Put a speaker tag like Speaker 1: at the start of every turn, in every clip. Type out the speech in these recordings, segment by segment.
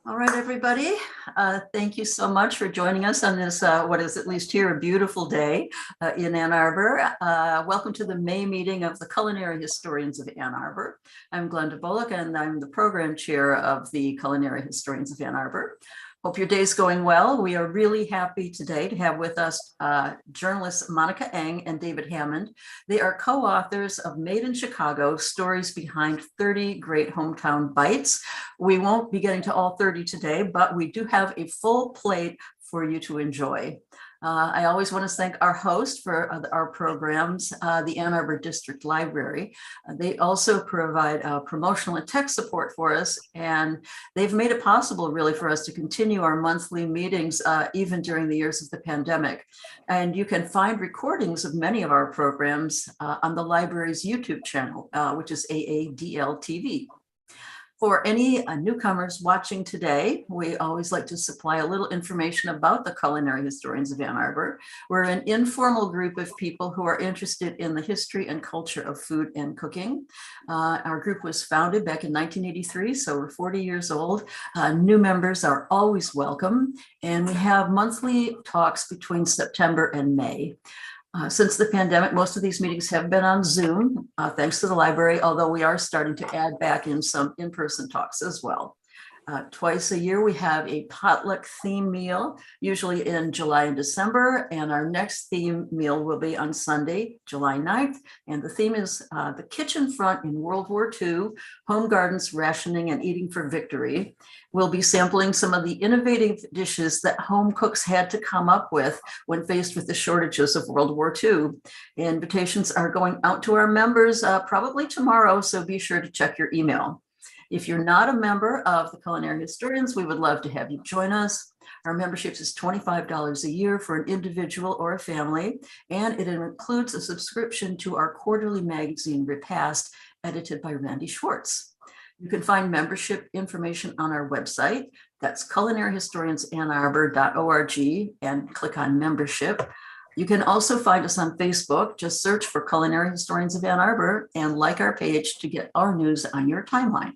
Speaker 1: All right, everybody. Thank you so much for joining us on this, what is at least here, a beautiful day in Ann Arbor. Welcome to the May meeting of the Culinary Historians of Ann Arbor. I'm Glenda Bullock, and I'm the program chair of the Culinary Historians of Ann Arbor. Hope your day's going well. We are really happy today to have with us journalists Monica Eng and David Hammond. They are co-authors of Made in Chicago, Stories Behind 30 Great Hometown Bites. We won't be getting to all 30 today, but we do have a full plate for you to enjoy. I always want to thank our host for our programs, the Ann Arbor District Library. They also provide promotional and tech support for us, and they've made it possible really for us to continue our monthly meetings even during the years of the pandemic. And you can find recordings of many of our programs on the library's YouTube channel, which is AADL TV. For any newcomers watching today, we always like to supply a little information about the Culinary Historians of Ann Arbor. We're an informal group of people who are interested in the history and culture of food and cooking. Our group was founded back in 1983, so we're 40 years old. New members are always welcome, and we have monthly talks between September and May. Since the pandemic, most of these meetings have been on Zoom, thanks to the library, although we are starting to add back in some in-person talks as well. Twice a year, we have a potluck theme meal, usually in July and December, and our next theme meal will be on Sunday, July 9th, and the theme is the kitchen front in World War II, home gardens, rationing, and eating for victory. We'll be sampling some of the innovative dishes that home cooks had to come up with when faced with the shortages of World War II. Invitations are going out to our members probably tomorrow, so be sure to check your email. If you're not a member of the Culinary Historians, we would love to have you join us. Our membership is $25 a year for an individual or a family, and it includes a subscription to our quarterly magazine, Repast, edited by Randy Schwartz. You can find membership information on our website. That's culinaryhistoriansannarbor.org, and click on membership. You can also find us on Facebook. Just search for Culinary Historians of Ann Arbor and like our page to get our news on your timeline.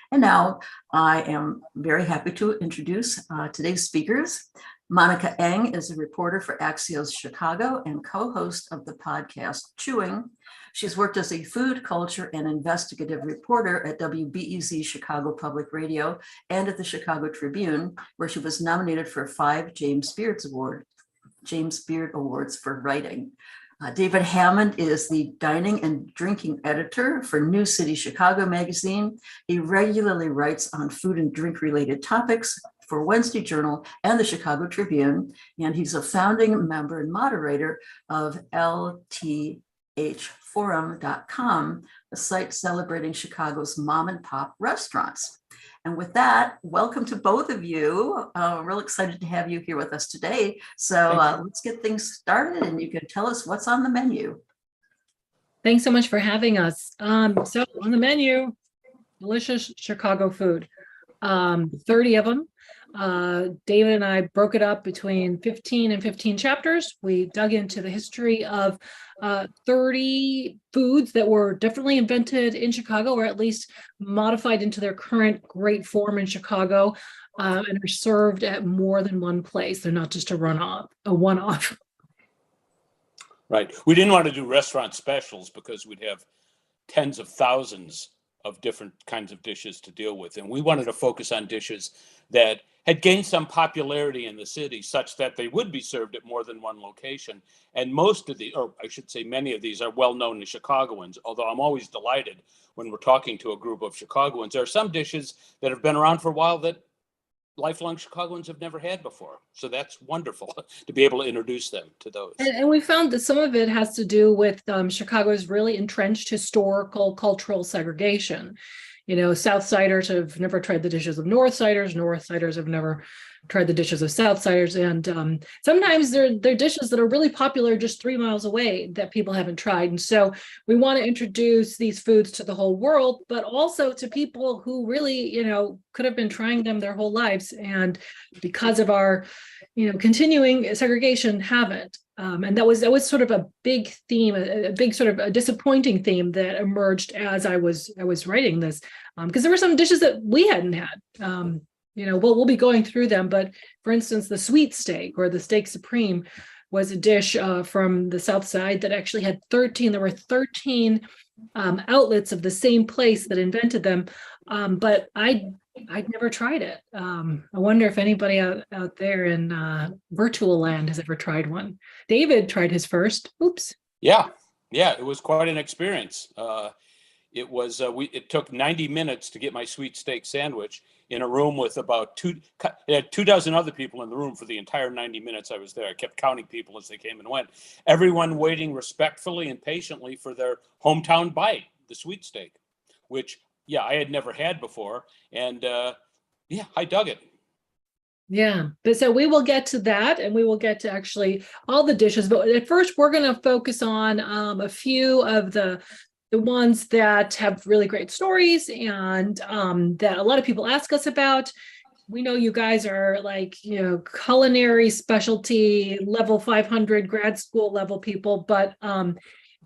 Speaker 1: And now I am very happy to introduce today's speakers. Monica Eng is a reporter for Axios Chicago and co-host of the podcast Chewing. She's worked as a food, culture, and investigative reporter at WBEZ Chicago Public Radio and at the Chicago Tribune, where she was nominated for 5 James Beard Awards for writing. David Hammond is the dining and drinking editor for New City Chicago magazine. He regularly writes on food and drink related topics for Wednesday Journal and the Chicago Tribune, and he's a founding member and moderator of LTHforum.com, a site celebrating Chicago's mom and pop restaurants. And with that, welcome to both of you. Real excited to have you here with us today. So let's get things started, and you can tell us what's on the menu.
Speaker 2: Thanks so much for having us. So on the menu, delicious Chicago food, 30 of them. David and I broke it up between 15 and 15 chapters. We dug into the history of 30 foods that were definitely invented in Chicago, or at least modified into their current great form in Chicago, and are served at more than one place. They're not just a one-off.
Speaker 3: Right. We didn't want to do restaurant specials because we'd have tens of thousands of different kinds of dishes to deal with. And we wanted to focus on dishes that had gained some popularity in the city such that they would be served at more than one location. And most of the, or I should say many of these, are well known to Chicagoans, although I'm always delighted when we're talking to a group of Chicagoans. There are some dishes that have been around for a while that lifelong Chicagoans have never had before. So that's wonderful to be able to introduce them to those.
Speaker 2: And we found that some of it has to do with Chicago's really entrenched historical, cultural segregation. You know, Southsiders have never tried the dishes of Northsiders. Northsiders have never tried the dishes of Southsiders. And sometimes they're dishes that are really popular just 3 miles away that people haven't tried. And so we want to introduce these foods to the whole world, but also to people who really, could have been trying them their whole lives. And because of our, continuing segregation, haven't. And that was sort of a big theme, a big sort of a disappointing theme that emerged as I was writing this, because there were some dishes that we hadn't had. we'll be going through them, but for instance, the sweet steak or the steak supreme was a dish from the South Side that actually had 13. There were 13 outlets of the same place that invented them, but I'd never tried it. I wonder if anybody out there in virtual land has ever tried one. David tried his first. Oops.
Speaker 3: Yeah, it was quite an experience. It took 90 minutes to get my sweet steak sandwich in a room with about 24 other people in the room for the entire 90 minutes I was there. I kept counting people as they came and went. Everyone waiting respectfully and patiently for their hometown bite, the sweet steak, which, I had never had before. And I dug it.
Speaker 2: Yeah, but so we will get to that, and we will get to actually all the dishes. But at first, we're going to focus on a few of the ones that have really great stories and that a lot of people ask us about. We know you guys are like, culinary specialty level 500 grad school level people, but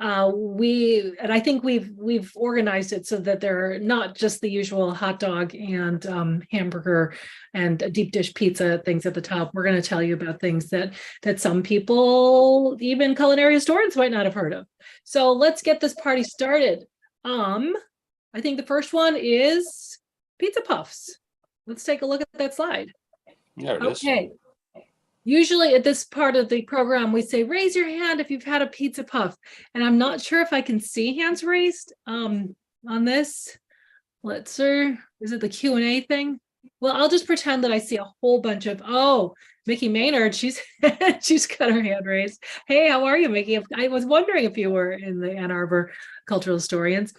Speaker 2: I think we've organized it so that they're not just the usual hot dog and hamburger and a deep dish pizza things at the top. We're going to tell you about things that some people, even culinary historians, might not have heard of. So let's get this party started. I think the first one is pizza puffs. Let's take a look at that slide.
Speaker 3: There it is.
Speaker 2: Okay. Usually at this part of the program, we say, raise your hand if you've had a pizza puff. And I'm not sure if I can see hands raised on this. Is it the Q&A thing? Well, I'll just pretend that I see a whole bunch of, Mickey Maynard, she's got her hand raised. Hey, how are you, Mickey? I was wondering if you were in the Ann Arbor Cultural Historians.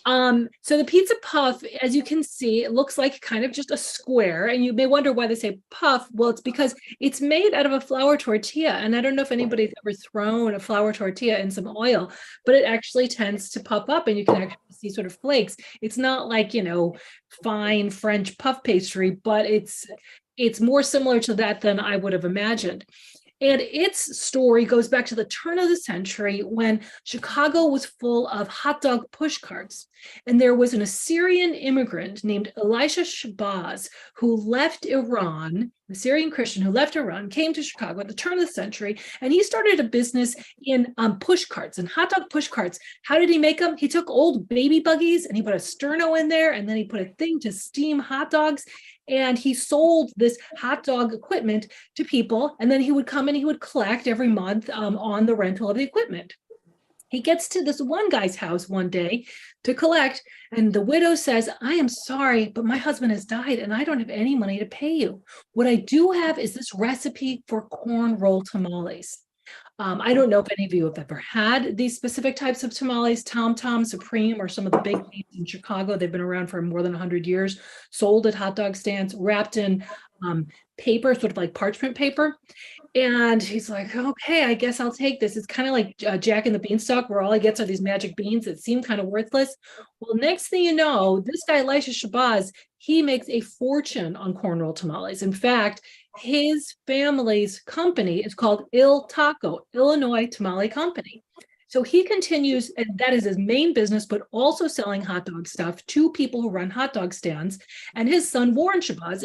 Speaker 2: So the pizza puff, as you can see, it looks like kind of just a square, and you may wonder why they say puff. Well, it's because it's made out of a flour tortilla, and I don't know if anybody's ever thrown a flour tortilla in some oil, but it actually tends to puff up, and you can actually see sort of flakes. It's not like, fine French puff pastry, but it's more similar to that than I would have imagined. And its story goes back to the turn of the century when Chicago was full of hot dog push carts. And there was an Assyrian immigrant named Elisha Shabazz who left Iran, a Syrian Christian who left Iran, came to Chicago at the turn of the century, and he started a business in push carts and hot dog push carts. How did he make them? He took old baby buggies and he put a sterno in there, and then he put a thing to steam hot dogs. And he sold this hot dog equipment to people, and then he would come and he would collect every month on the rental of the equipment. He gets to this one guy's house one day to collect, and the widow says, I am sorry, but my husband has died and I don't have any money to pay you. What I do have is this recipe for corn roll tamales. I don't know if any of you have ever had these specific types of tamales, Tom Tom, Supreme, or some of the big names in Chicago. They've been around for more than 100 years, sold at hot dog stands, wrapped in paper, sort of like parchment paper. And he's like, okay, I guess I'll take this. It's kind of like Jack and the Beanstalk, where all he gets are these magic beans that seem kind of worthless. Well, next thing you know, this guy, Elisha Shabazz, he makes a fortune on corn roll tamales. In fact, his family's company is called Il Taco, Illinois Tamale Company. So he continues, and that is his main business, but also selling hot dog stuff to people who run hot dog stands. And his son, Warren Shabazz,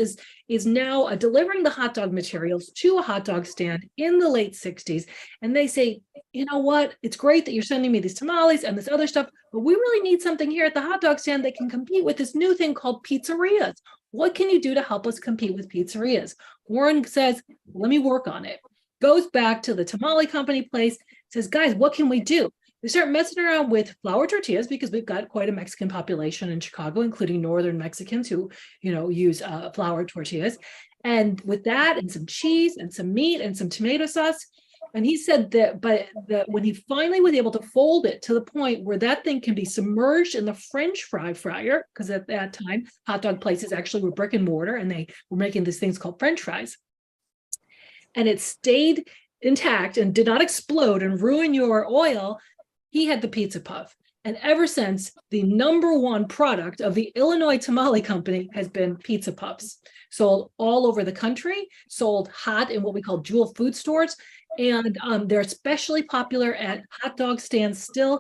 Speaker 2: is now delivering the hot dog materials to a hot dog stand in the late 60s. And they say, you know what? It's great that you're sending me these tamales and this other stuff, but we really need something here at the hot dog stand that can compete with this new thing called pizzerias. What can you do to help us compete with pizzerias? Warren says, let me work on it. Goes back to the tamale company place, says, guys, what can we do? They start messing around with flour tortillas because we've got quite a Mexican population in Chicago, including northern Mexicans who, use flour tortillas. And with that and some cheese and some meat and some tomato sauce. And he said that when he finally was able to fold it to the point where that thing can be submerged in the French fry fryer, because at that time, hot dog places actually were brick and mortar and they were making these things called French fries. And it stayed intact and did not explode and ruin your oil. He had the pizza puff. And ever since, the number one product of the Illinois Tamale Company has been pizza puffs. Sold all over the country, sold hot in what we call jewel food stores. And they're especially popular at hot dog stands still,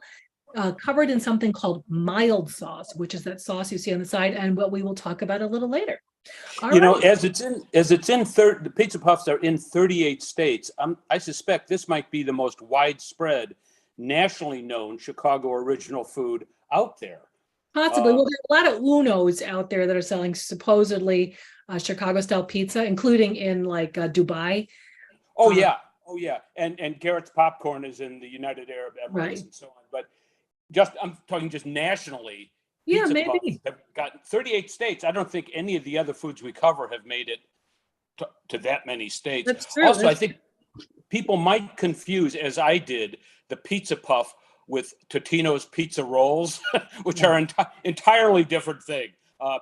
Speaker 2: covered in something called mild sauce, which is that sauce you see on the side and what we will talk about a little later. All
Speaker 3: You know,
Speaker 2: right.
Speaker 3: the pizza puffs are in 38 states. I suspect this might be the most widespread, nationally known Chicago original food out there.
Speaker 2: Possibly.
Speaker 3: Uh,
Speaker 2: Well, there are a lot of Unos out there that are selling supposedly Chicago style pizza, including in like Dubai.
Speaker 3: oh
Speaker 2: Uh,
Speaker 3: yeah, oh yeah, and Garrett's Popcorn is in the United Arab Emirates
Speaker 2: right.
Speaker 3: and so on. But I'm talking just nationally.
Speaker 2: Yeah,
Speaker 3: Pizza puffs
Speaker 2: maybe.
Speaker 3: have gotten 38 states. I don't think any of the other foods we cover have made it to that many states.
Speaker 2: That's true.
Speaker 3: Also, I think people might confuse, as I did, the pizza puff with Totino's pizza rolls, which
Speaker 2: Yeah.
Speaker 3: are entirely different thing.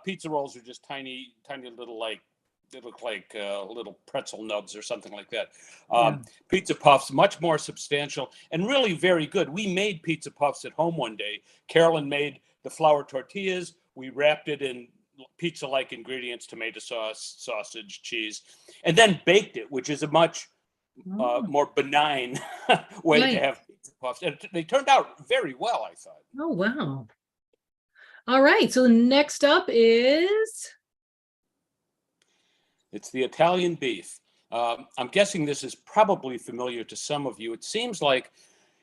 Speaker 3: Pizza rolls are just tiny little they look like little pretzel nubs or something like that.
Speaker 2: Yeah.
Speaker 3: Pizza puffs, much more substantial and really very good. We made pizza puffs at home one day. Carolyn made the flour tortillas. We wrapped it in pizza-like ingredients, tomato sauce, sausage, cheese, and then baked it, which is a much
Speaker 2: Oh,
Speaker 3: more benign way to
Speaker 2: right.
Speaker 3: have pizza puffs. And they turned out very well, I thought.
Speaker 2: Oh, wow. All right. So the next up is
Speaker 3: It's the Italian beef. I'm guessing this is probably familiar to some of you. It seems like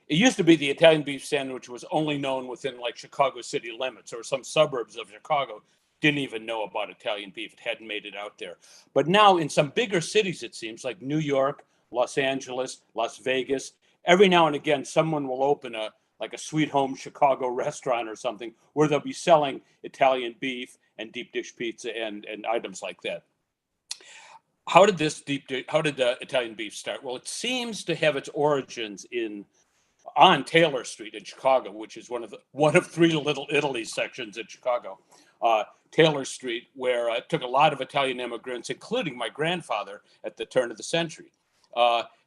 Speaker 3: it used to be the Italian beef sandwich was only known within like Chicago city limits, or some suburbs of Chicago didn't even know about Italian beef. It hadn't made it out there. But now in some bigger cities, it seems like New York, Los Angeles, Las Vegas, every now and again, someone will open a Sweet Home Chicago restaurant or something where they'll be selling Italian beef and deep dish pizza and items like that. How did the Italian beef start? Well, it seems to have its origins on Taylor Street in Chicago, which is one of three Little Italy sections in Chicago. Taylor Street, where it took a lot of Italian immigrants, including my grandfather at the turn of the century.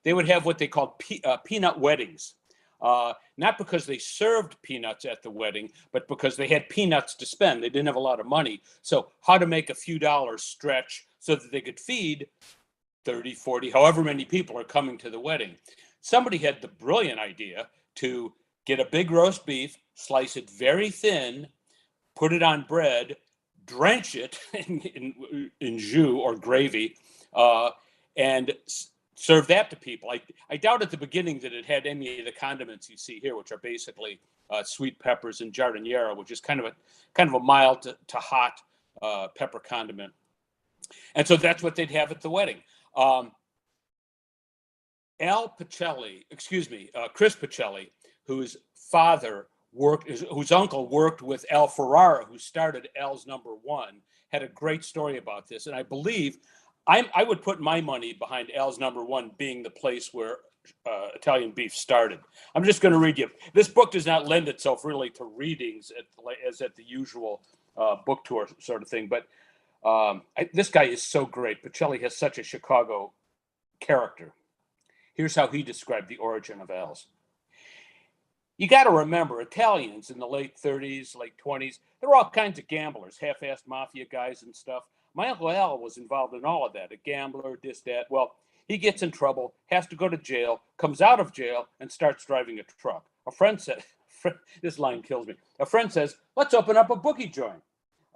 Speaker 3: They would have what they called peanut weddings. Not because they served peanuts at the wedding, but because they had peanuts to spend. They didn't have a lot of money. So how to make a few dollars stretch so that they could feed 30, 40, however many people are coming to the wedding. Somebody had the brilliant idea to get a big roast beef, slice it very thin, put it on bread, drench it in jus or gravy, and serve that to people. I doubt at the beginning that it had any of the condiments you see here, which are basically sweet peppers and giardiniera, which is kind of a mild to hot pepper condiment. And so that's what they'd have at the wedding. Chris Pacelli, whose uncle worked with Al Ferrara, who started Al's Number One, had a great story about this. And I believe I would put my money behind Al's Number One being the place where Italian beef started. I'm just going to read you. This book does not lend itself really to readings as at the usual book tour sort of thing. But this guy is so great. Pacelli has such a Chicago character. Here's how he described the origin of Al's. You got to remember, Italians in the late 30s, late 20s, there were all kinds of gamblers, half-assed mafia guys and stuff. My Uncle Al was involved in all of that, a gambler, this, that. Well, he gets in trouble, has to go to jail, comes out of jail, and starts driving a truck. A friend said, this line kills me. A friend says, let's open up a bookie joint.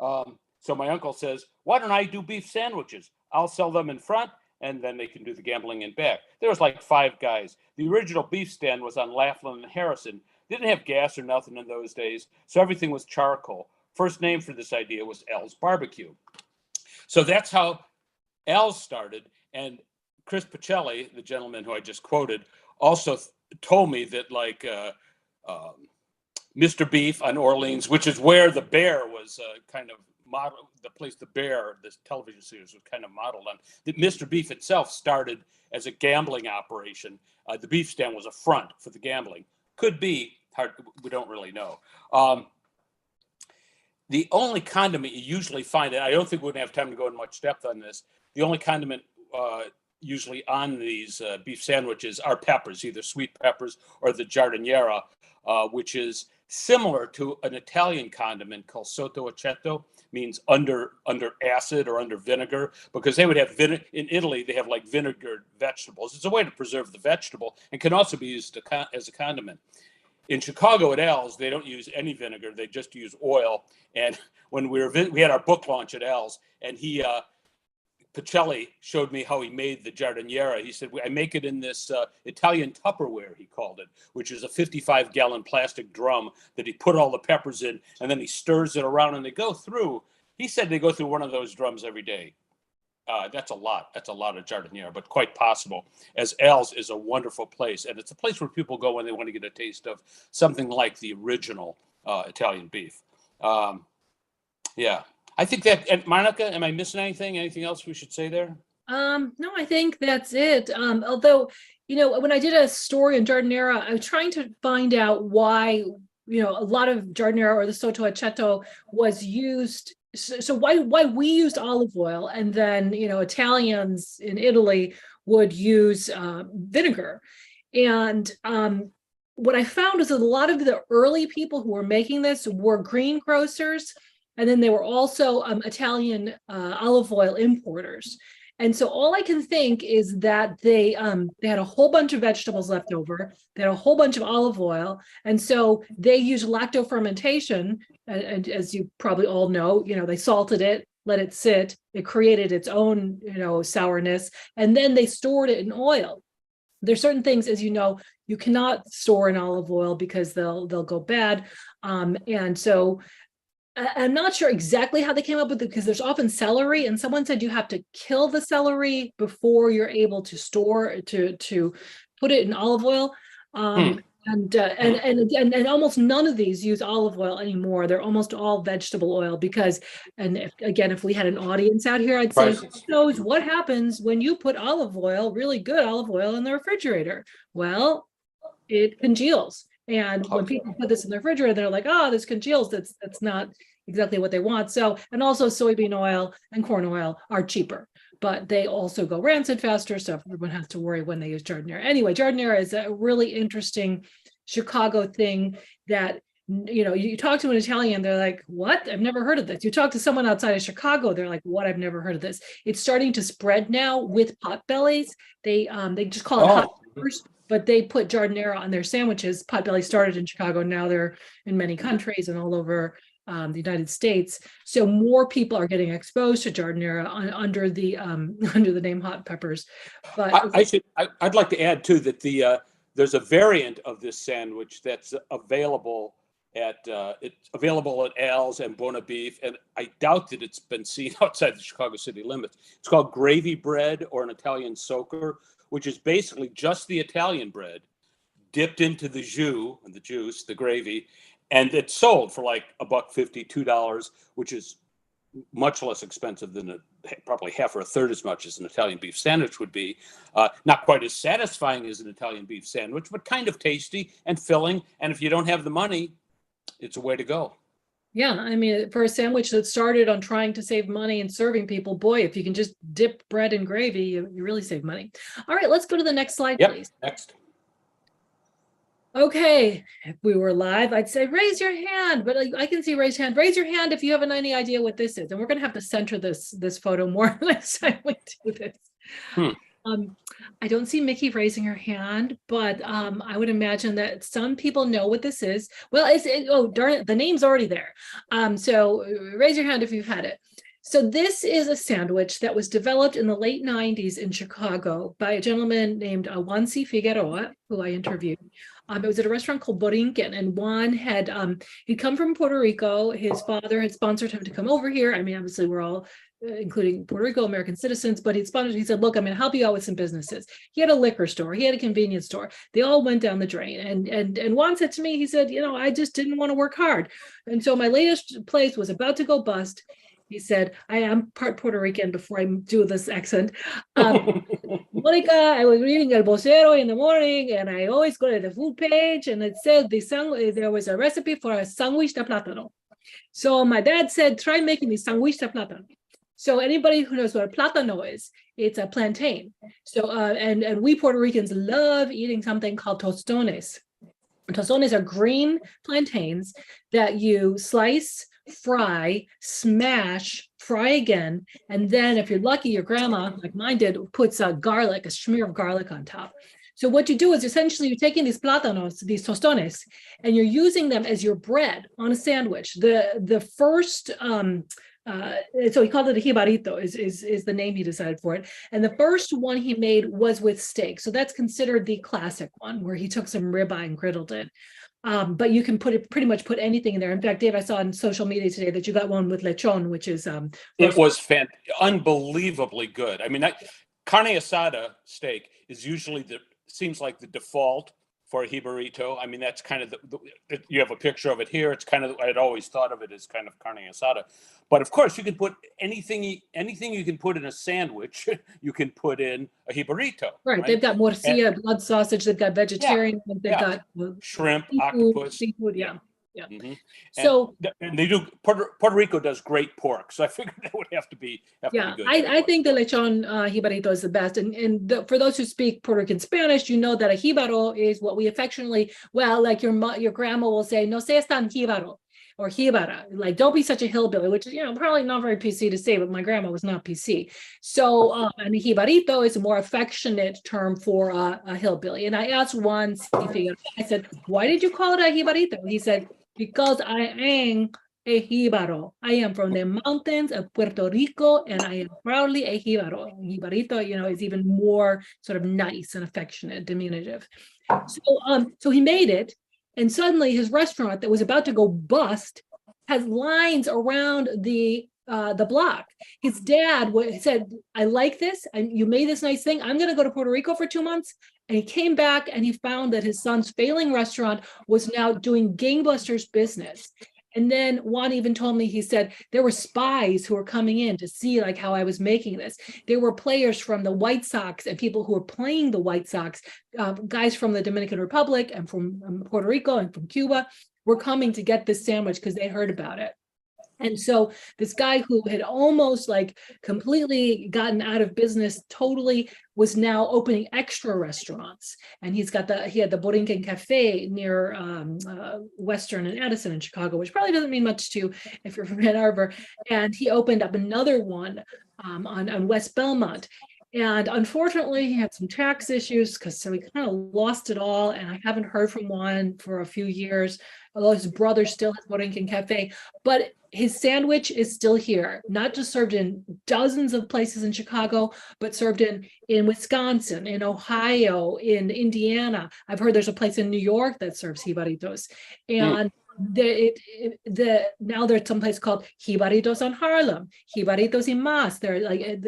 Speaker 3: So my uncle says, why don't I do beef sandwiches? I'll sell them in front, and then they can do the gambling in back. There was like 5 guys. The original beef stand was on Laughlin and Harrison. Didn't have gas or nothing in those days, so everything was charcoal. First name for this idea was Al's Barbecue. So that's how Al's started. And Chris Pacelli, the gentleman who I just quoted, also told me that Mr. Beef on Orleans, which is where the Bear was kind of modeled, the place the Bear, this television series was kind of modeled on, that Mr. Beef itself started as a gambling operation. The beef stand was a front for the gambling. Could be, hard, we don't really know. The only condiment you usually find, and I don't think we're going to have time to go in much depth on this, the only condiment usually on these beef sandwiches are peppers, either sweet peppers or the giardiniera, which is similar to an Italian condiment called sotto aceto, means under acid or under vinegar, because they would have in Italy, they have like vinegared vegetables. It's a way to preserve the vegetable and can also be used as a condiment. in Chicago at Al's, they don't use any vinegar. They just use oil. And when we had our book launch at Al's, and Pacelli showed me how he made the giardiniera. He said, I make it in this Italian Tupperware, he called it, which is a 55-gallon plastic drum that he put all the peppers in, and then he stirs it around, and they go through. He said they go through one of those drums every day. That's a lot. That's a lot of giardiniera, but quite possible, as Al's is a wonderful place. And it's a place where people go when they want to get a taste of something like the original Italian beef. Yeah. I think that, and Monica, am I missing anything? Anything else we should say there?
Speaker 2: No, I think that's it. Although, when I did a story on giardiniera, I was trying to find out why, a lot of giardiniera or the sotto aceto was used. So why we used olive oil, and then, Italians in Italy would use vinegar. And what I found is that a lot of the early people who were making this were greengrocers. And then they were also Italian olive oil importers. And so all I can think is that they had a whole bunch of vegetables left over. They had a whole bunch of olive oil. And so they used lactofermentation. And as you probably all know, they salted it, let it sit. It created its own, sourness. And then they stored it in oil. There's certain things, as you know, you cannot store in olive oil because they'll go bad. And so I'm not sure exactly how they came up with it, because there's often celery, and someone said you have to kill the celery before you're able to store to put it in olive oil. And almost none of these use olive oil anymore. They're almost all vegetable oil because, if we had an audience out here, I'd say, who knows what happens when you put olive oil, really good olive oil, in the refrigerator? Well, it congeals. And when people put this in the refrigerator, they're like, oh, this congeals. That's not exactly what they want. So, and also soybean oil and corn oil are cheaper, but they also go rancid faster. So everyone has to worry when they use giardiniera. Anyway, giardiniera is a really interesting Chicago thing that, you talk to an Italian, they're like, what? I've never heard of this. You talk to someone outside of Chicago, they're like, what? I've never heard of this. It's starting to spread now with potbellies. They just call it hot peppers. But they put giardiniera on their sandwiches. Potbelly started in Chicago. Now they're in many countries and all over the United States. So more people are getting exposed to giardiniera under the name hot peppers. But
Speaker 3: I'd like to add too that there's a variant of this sandwich that's available at Al's and Buona Beef, and I doubt that it's been seen outside the Chicago city limits. It's called gravy bread, or an Italian soaker, which is basically just the Italian bread dipped into the juice, the gravy, and it's sold for like $1.50, $2, which is much less expensive than probably half or a third as much as an Italian beef sandwich would be. Not quite as satisfying as an Italian beef sandwich, but kind of tasty and filling. And if you don't have the money, it's a way to go.
Speaker 2: Yeah, I mean, for a sandwich that started on trying to save money and serving people, boy, if you can just dip bread in gravy, you really save money. All right, let's go to the next slide, please.
Speaker 3: Next.
Speaker 2: Okay, if we were live, I'd say raise your hand, but I can see raised hand. Raise your hand if you have any idea what this is. And we're going to have to center this photo more next time we do this. I don't see Mickey raising her hand, but I would imagine that some people know what this is. Well, oh, darn it, the name's already there. So raise your hand if you've had it. So this is a sandwich that was developed in the late 90s in Chicago by a gentleman named Juan C. Figueroa, who I interviewed. It was at a restaurant called Borinquen, and Juan had he'd come from Puerto Rico. His father had sponsored him to come over here. I mean, obviously we're all, including Puerto Rico, American citizens, but he said, look, I'm going to help you out with some businesses. He had a liquor store. He had a convenience store. They all went down the drain. And Juan said to me, he said, I just didn't want to work hard. And so my latest place was about to go bust. He said, I am part Puerto Rican before I do this accent. Monica, I was reading El Vocero in the morning, and I always go to the food page, and it said there was a recipe for a sándwich de plátano. So my dad said, try making the sándwich de plátano. So anybody who knows what a plátano is, it's a plantain. So and we Puerto Ricans love eating something called tostones. Tostones are green plantains that you slice, fry, smash, fry again, and then if you're lucky, your grandma, like mine did, puts a smear of garlic on top. So what you do is essentially you're taking these plátanos, these tostones, and you're using them as your bread on a sandwich. The first so he called it a jibarito is the name he decided for it. And the first one he made was with steak. So that's considered the classic one where he took some ribeye and griddled it. But you can pretty much put anything in there. In fact, Dave, I saw on social media today that you got one with lechon, which is
Speaker 3: it was unbelievably good. I mean, carne asada steak is usually seems like the default for a jibarito. I mean, that's kind of you have a picture of it here. It's kind of, I'd always thought of it as kind of carne asada. But of course, you can put anything you can put in a sandwich, you can put in a jibarito.
Speaker 2: Right. They've got morcilla, blood sausage. They've got vegetarian. They've got
Speaker 3: shrimp,
Speaker 2: seafood,
Speaker 3: octopus.
Speaker 2: Seafood, yeah.
Speaker 3: Mm-hmm.
Speaker 2: So
Speaker 3: and they do Puerto Rico does great pork, so I figured that would have to be good.
Speaker 2: I think the lechon jibarito is the best, and for those who speak Puerto Rican Spanish, you know that a jibaro is what we affectionately, like your grandma will say, no seas tan jibaro or jibara, like don't be such a hillbilly, which is probably not very PC to say, but my grandma was not PC. So and a jibarito is a more affectionate term for a hillbilly. And I asked once, I said, why did you call it a jibarito? He said, because I am a jibaro. I am from the mountains of Puerto Rico, and I am proudly a jibaro. Jibarito, is even more sort of nice and affectionate, diminutive. So he made it, and suddenly his restaurant that was about to go bust has lines around the block. His dad said, I like this, and you made this nice thing. I'm going to go to Puerto Rico for 2 months. And he came back and he found that his son's failing restaurant was now doing gangbusters business. And then Juan even told me, he said, there were spies who were coming in to see like how I was making this. There were players from the White Sox and people who were playing the White Sox, guys from the Dominican Republic and from Puerto Rico and from Cuba were coming to get this sandwich because they heard about it. And so this guy who had almost like completely gotten out of business totally was now opening extra restaurants. And he had the Borinquen Cafe near Western and Addison in Chicago, which probably doesn't mean much to you if you're from Ann Arbor. And he opened up another one on West Belmont. And unfortunately, he had some tax issues so he kind of lost it all. And I haven't heard from Juan for a few years, although his brother still has Borinquen Cafe. But his sandwich is still here, not just served in dozens of places in Chicago, but served in Wisconsin, in Ohio, in Indiana. I've heard there's a place in New York that serves jibaritos. And now there's some place called Jibaritos on Harlem, Jibaritos y Más,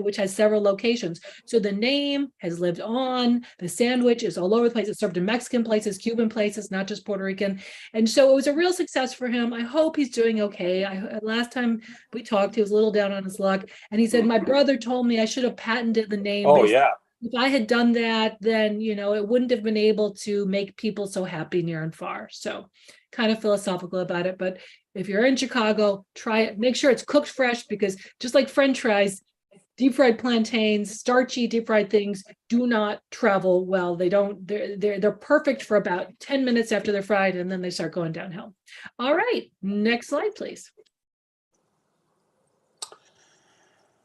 Speaker 2: which has several locations. So the name has lived on. The sandwich is all over the place. It's served in Mexican places, Cuban places, not just Puerto Rican. And so it was a real success for him. I hope he's doing okay. Last time we talked, he was a little down on his luck. And he said, my brother told me I should have patented the name.
Speaker 3: Oh, yeah.
Speaker 2: If I had done that, then, it wouldn't have been able to make people so happy near and far. So kind of philosophical about it. But if you're in Chicago, try it. Make sure it's cooked fresh, because just like French fries, deep fried plantains, starchy deep fried things do not travel well. They're perfect for about 10 minutes after they're fried, and then they start going downhill. All right, next slide, please.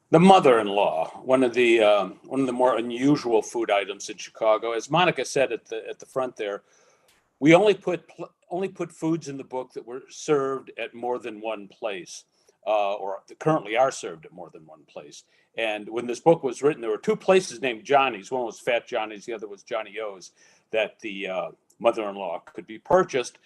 Speaker 3: The mother-in-law, one of the more unusual food items in Chicago. As Monica said at the front there, we only put foods in the book that were served at more than one place, or currently are served at more than one place. And when this book was written, there were two places named Johnny's. One was Fat Johnny's, the other was Johnny O's, that the mother-in-law could be purchased.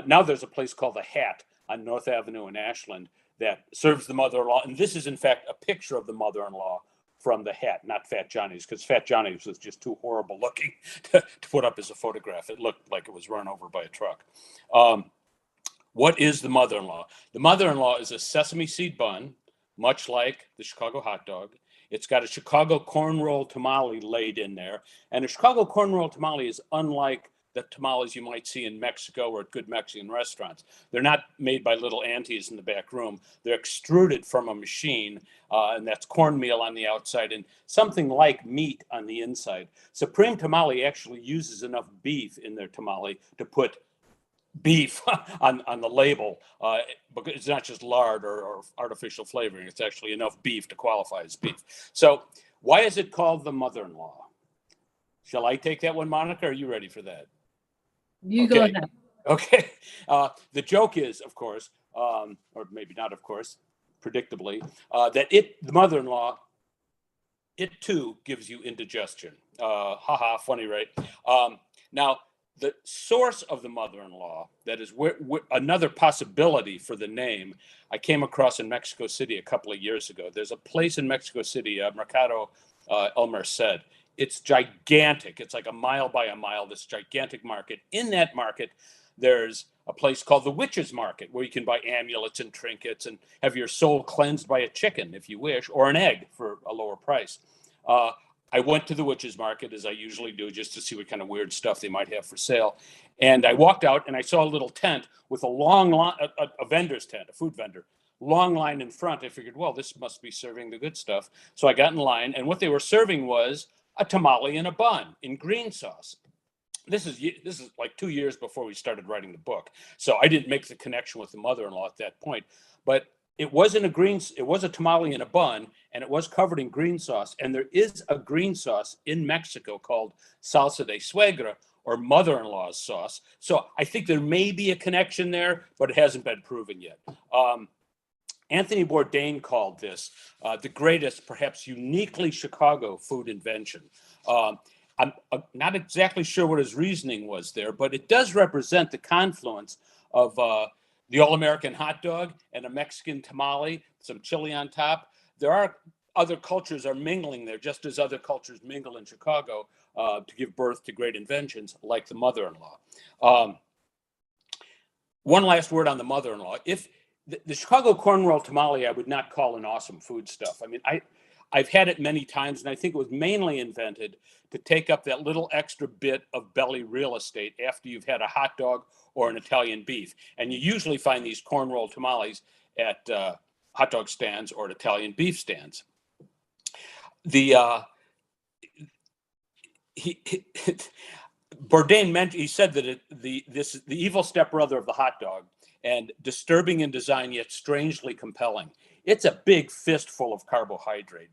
Speaker 3: Now there's a place called The Hat on North Avenue in Ashland that serves the mother-in-law. And this is, in fact, a picture of the mother-in-law from The Hat, not Fat Johnny's, because Fat Johnny's was just too horrible looking to put up as a photograph. It looked like it was run over by a truck. What is the mother-in-law? The mother-in-law is a sesame seed bun, much like the Chicago hot dog. It's got a Chicago corn roll tamale laid in there. And a Chicago corn roll tamale is unlike the tamales you might see in Mexico or at good Mexican restaurants. They're not made by little aunties in the back room. They're extruded from a machine, and that's cornmeal on the outside and something like meat on the inside. Supreme Tamale actually uses enough beef in their tamale to put beef on the label, because it's not just lard or artificial flavoring. It's actually enough beef to qualify as beef. So why is it called the mother-in-law? Shall I take that one, Monica? Are you ready for that?
Speaker 2: You go ahead.
Speaker 3: Okay. The joke is, of course, or maybe not, of course, predictably, that the mother-in-law, it too gives you indigestion. Funny, right? Now, the source of the mother-in-law, that is another possibility for the name, I came across in Mexico City a couple of years ago. There's a place in Mexico City, Mercado El Merced. It's gigantic. It's like a mile by a mile, this gigantic market. In that market, there's a place called the Witch's Market, where you can buy amulets and trinkets and have your soul cleansed by a chicken, if you wish, or an egg for a lower price. I went to the Witch's Market, as I usually do, just to see what kind of weird stuff they might have for sale. And I walked out and I saw a little tent with a long line, a vendor's tent, a food vendor, long line in front. I figured, well, this must be serving the good stuff. So I got in line, and what they were serving was a tamale in a bun in green sauce. This is like 2 years before we started writing the book. So I didn't make the connection with the mother-in-law at that point. But it was a tamale in a bun, and it was covered in green sauce. And there is a green sauce in Mexico called salsa de suegra, or mother-in-law's sauce. So I think there may be a connection there, but it hasn't been proven yet. Anthony Bourdain called this the greatest, perhaps uniquely Chicago food invention. I'm not exactly sure what his reasoning was there, but it does represent the confluence of the all-American hot dog and a Mexican tamale, some chili on top. There are other cultures are mingling there, just as other cultures mingle in Chicago to give birth to great inventions like the mother-in-law. One last word on the mother-in-law. If the Chicago corn roll tamale, I would not call an awesome food stuff. I mean, I've had it many times, and I think it was mainly invented to take up that little extra bit of belly real estate after you've had a hot dog or an Italian beef. And you usually find these corn roll tamales at hot dog stands or at Italian beef stands. Bourdain he said that the evil stepbrother of the hot dog, and disturbing in design yet strangely compelling. It's a big fistful of carbohydrate.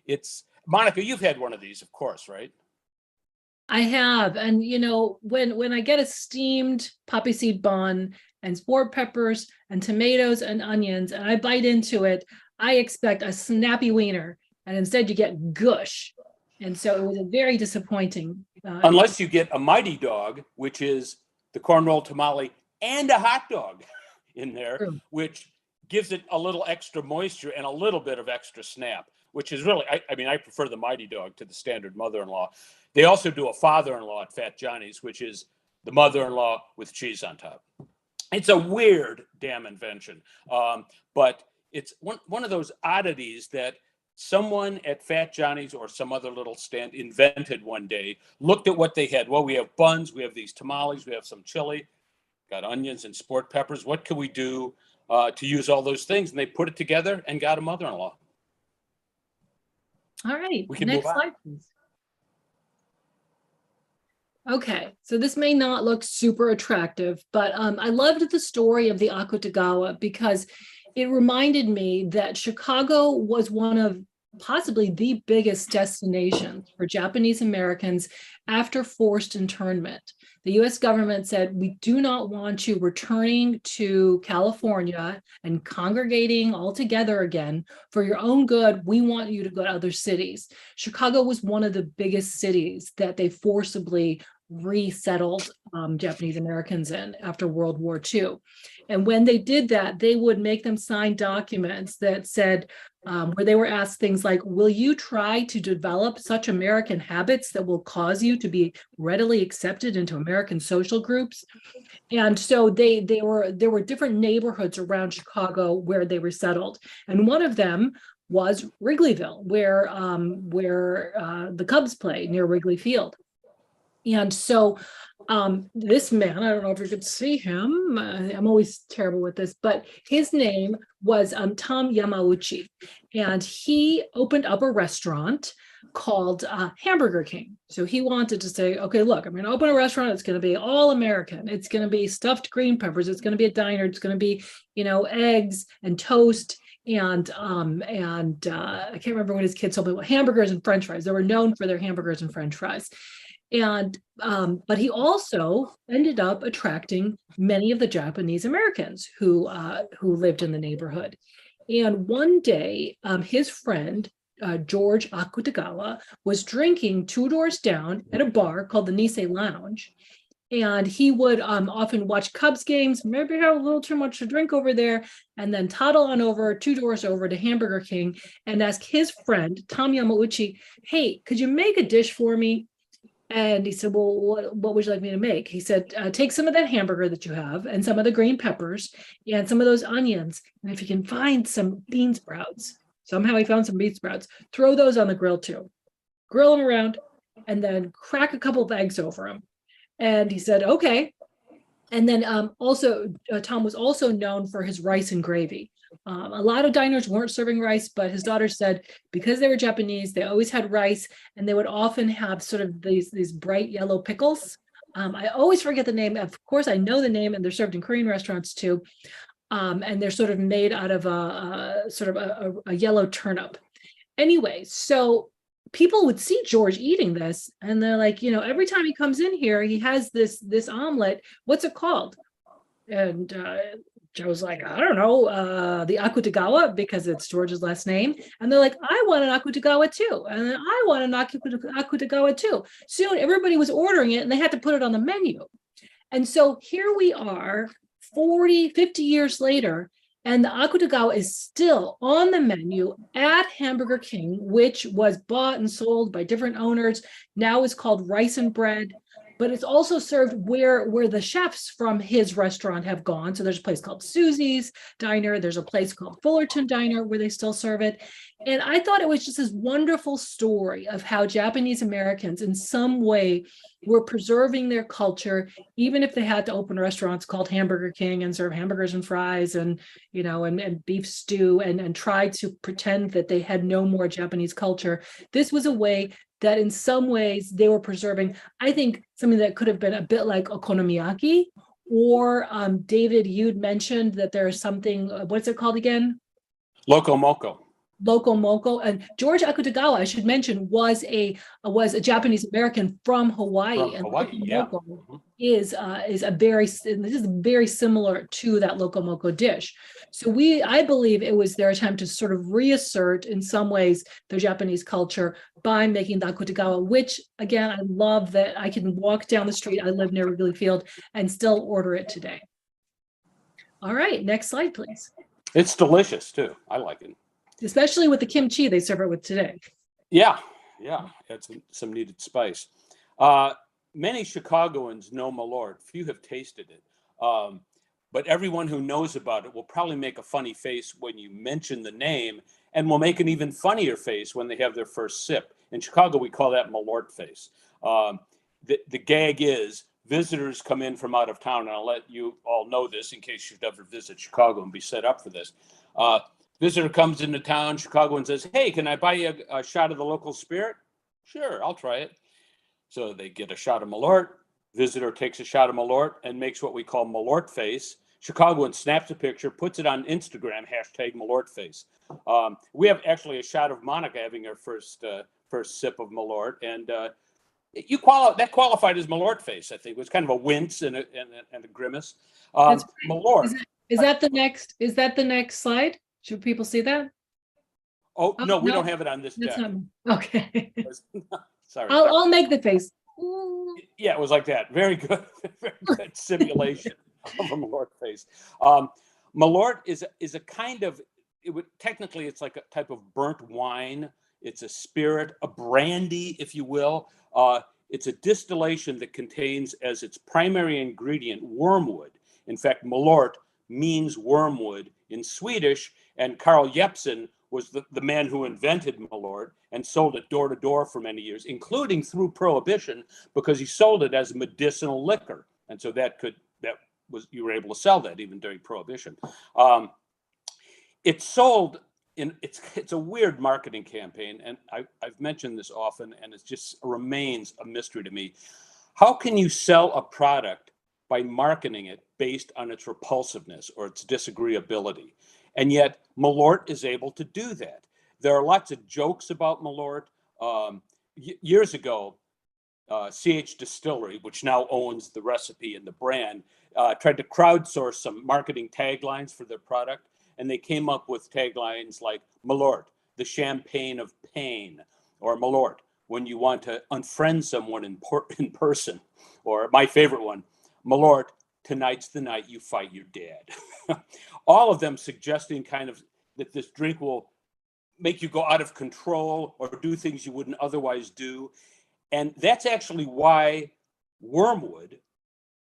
Speaker 3: It's Monica, you've had one of these, of course, right?
Speaker 2: I have. And when I get a steamed poppy seed bun and sport peppers and tomatoes and onions, and I bite into it, I expect a snappy wiener, and instead you get gush. And so it was a very disappointing.
Speaker 3: Unless you get a mighty dog, which is the corn roll tamale and a hot dog in there,
Speaker 2: True.
Speaker 3: which gives it a little extra moisture and a little bit of extra snap, which is really, I prefer the mighty dog to the standard mother-in-law. They also do a father-in-law at Fat Johnny's, which is the mother-in-law with cheese on top. It's a weird damn invention, but it's one of those oddities that someone at Fat Johnny's or some other little stand invented one day, looked at what they had. Well, we have buns, we have these tamales, we have some chili, got onions and sport peppers. What can we do to use all those things? And they put it together and got a mother-in-law.
Speaker 2: All right,
Speaker 3: We can
Speaker 2: next
Speaker 3: move on.
Speaker 2: slide, please. Okay, so this may not look super attractive, but I loved the story of the Akutagawa because it reminded me that Chicago was one of possibly the biggest destinations for Japanese Americans after forced internment. The US government said, we do not want you returning to California and congregating all together again. For your own good, we want you to go to other cities. Chicago was one of the biggest cities that they forcibly resettled Japanese Americans in after World War II. And when they did that, they would make them sign documents that said, where they were asked things like, will you try to develop such American habits that will cause you to be readily accepted into American social groups? And so there were different neighborhoods around Chicago where they were settled. And one of them was Wrigleyville, where the Cubs play near Wrigley Field. And so this man, I don't know if you could see him, I'm always terrible with this, but his name was Tom Yamauchi, and he opened up a restaurant called Hamburger King. So he wanted to say, okay, look, I'm going to open a restaurant. It's going to be all American. It's going to be stuffed green peppers. It's going to be a diner. It's going to be, eggs and toast. And I can't remember when his kids told me, well, hamburgers and French fries. They were known for their hamburgers and French fries. And but he also ended up attracting many of the Japanese Americans who lived in the neighborhood. And one day, his friend George Akutagawa was drinking two doors down at a bar called the Nisei Lounge. And he would often watch Cubs games, maybe have a little too much to drink over there, and then toddle on over two doors over to Hamburger King and ask his friend, Tom Yamauchi, hey, could you make a dish for me? And he said, well, what would you like me to make? He said, take some of that hamburger that you have and some of the green peppers and some of those onions. And if you can find some bean sprouts, somehow he found some bean sprouts, throw those on the grill too. Grill them around and then crack a couple of eggs over them. And he said, okay. And then also, Tom was also known for his rice and gravy. A lot of diners weren't serving rice, but his daughter said because they were Japanese, they always had rice, and they would often have sort of these bright yellow pickles. I always forget the name. Of course, I know the name, and they're served in Korean restaurants too. And they're sort of made out of a yellow turnip. Anyway, so people would see George eating this, and they're like, every time he comes in here, he has this omelet. What's it called? And Joe's like, I don't know, the Akutagawa, because it's George's last name. And they're like, I want an Akutagawa too. And then I want an Akutagawa too. Soon everybody was ordering it and they had to put it on the menu. And so here we are 40, 50 years later, and the Akutagawa is still on the menu at Hamburger King, which was bought and sold by different owners. Now is called Rice and Bread. But it's also served where the chefs from his restaurant have gone. So there's a place called Susie's Diner. There's a place called Fullerton Diner where they still serve it. And I thought it was just this wonderful story of how Japanese Americans in some way were preserving their culture, even if they had to open restaurants called Hamburger King and serve hamburgers and fries and, and beef stew and try to pretend that they had no more Japanese culture. This was a way that in some ways they were preserving, I think, something that could have been a bit like okonomiyaki, or David, you'd mentioned that there is something, what's it called again?
Speaker 3: Loco moco.
Speaker 2: Loco moco. And George Akutagawa, I should mention, was a Japanese American from Hawaii.
Speaker 3: From
Speaker 2: and
Speaker 3: Hawaii, yeah.
Speaker 2: is very similar to that loco moco dish. So I believe it was their attempt to sort of reassert in some ways the Japanese culture by making the Akutagawa, which again, I love that I can walk down the street. I live near Wrigley Field and still order it today. All right, next slide, please.
Speaker 3: It's delicious too. I like it.
Speaker 2: Especially with the kimchi they serve it with today.
Speaker 3: Yeah. It's some needed spice. Many Chicagoans know malort. Few have tasted it. But everyone who knows about it will probably make a funny face when you mention the name, and will make an even funnier face when they have their first sip. In Chicago, we call that malort face. The gag is visitors come in from out of town, and I'll let you all know this in case you've ever visited Chicago and be set up for this. Visitor comes into town, Chicago, and says, hey, can I buy you a shot of the local spirit? Sure, I'll try it. So they get a shot of malort. Visitor takes a shot of malort and makes what we call malort face. Chicagoan snaps a picture, puts it on Instagram, #malort face. We have actually a shot of Monica having her first sip of malort, and that qualified as malort face. I think it was kind of a wince and a grimace. Malort.
Speaker 2: Is that the next? Is that the next slide? Should people see that?
Speaker 3: Oh no, we don't have it on this deck.
Speaker 2: Okay.
Speaker 3: Sorry.
Speaker 2: I'll make the face.
Speaker 3: Yeah, it was like that. Very good. Very good simulation of a malort face. Malort is a kind of, technically it's like a type of burnt wine. It's a spirit, a brandy, if you will. It's a distillation that contains as its primary ingredient wormwood. In fact, malort means wormwood in Swedish, and Carl Jeppson was the man who invented malort and sold it door to door for many years, including through Prohibition, because he sold it as medicinal liquor. And so you were able to sell that even during Prohibition. It's sold it's a weird marketing campaign, and I've mentioned this often, and it just remains a mystery to me. How can you sell a product by marketing it based on its repulsiveness or its disagreeability? And yet malort is able to do that. There are lots of jokes about malort. Years ago, CH Distillery, which now owns the recipe and the brand, tried to crowdsource some marketing taglines for their product. And they came up with taglines like Malort, the champagne of pain, or Malort, when you want to unfriend someone in person, or my favorite one, Malort, tonight's the night you fight your dad. All of them suggesting kind of that this drink will make you go out of control or do things you wouldn't otherwise do. And that's actually why wormwood,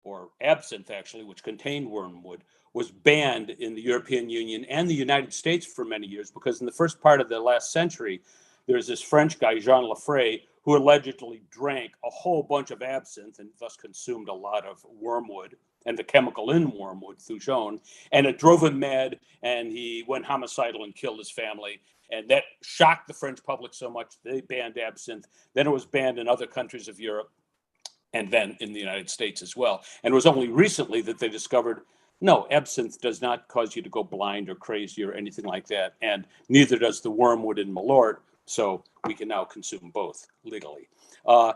Speaker 3: or absinthe actually, which contained wormwood, was banned in the European Union and the United States for many years, because in the first part of the last century, there's this French guy, Jean Lafray, who allegedly drank a whole bunch of absinthe and thus consumed a lot of wormwood and the chemical in wormwood, thujone, and it drove him mad, and he went homicidal and killed his family. And that shocked the French public so much, they banned absinthe. Then it was banned in other countries of Europe, and then in the United States as well. And it was only recently that they discovered, no, absinthe does not cause you to go blind or crazy or anything like that. And neither does the wormwood in Malort. So we can now consume both legally. A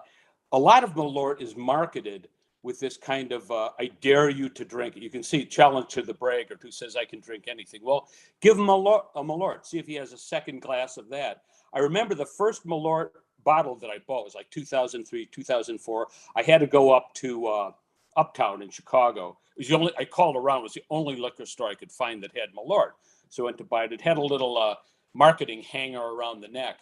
Speaker 3: lot of Malort is marketed with this kind of, I dare you to drink it. You can see challenge to the braggart who says, I can drink anything. Well, give him a Malort, see if he has a second glass of that. I remember the first Malort bottle that I bought was like 2003, 2004. I had to go up to Uptown in Chicago. It was the only, I called around, it was the only liquor store I could find that had Malort. So I went to buy it. It had a little marketing hanger around the neck.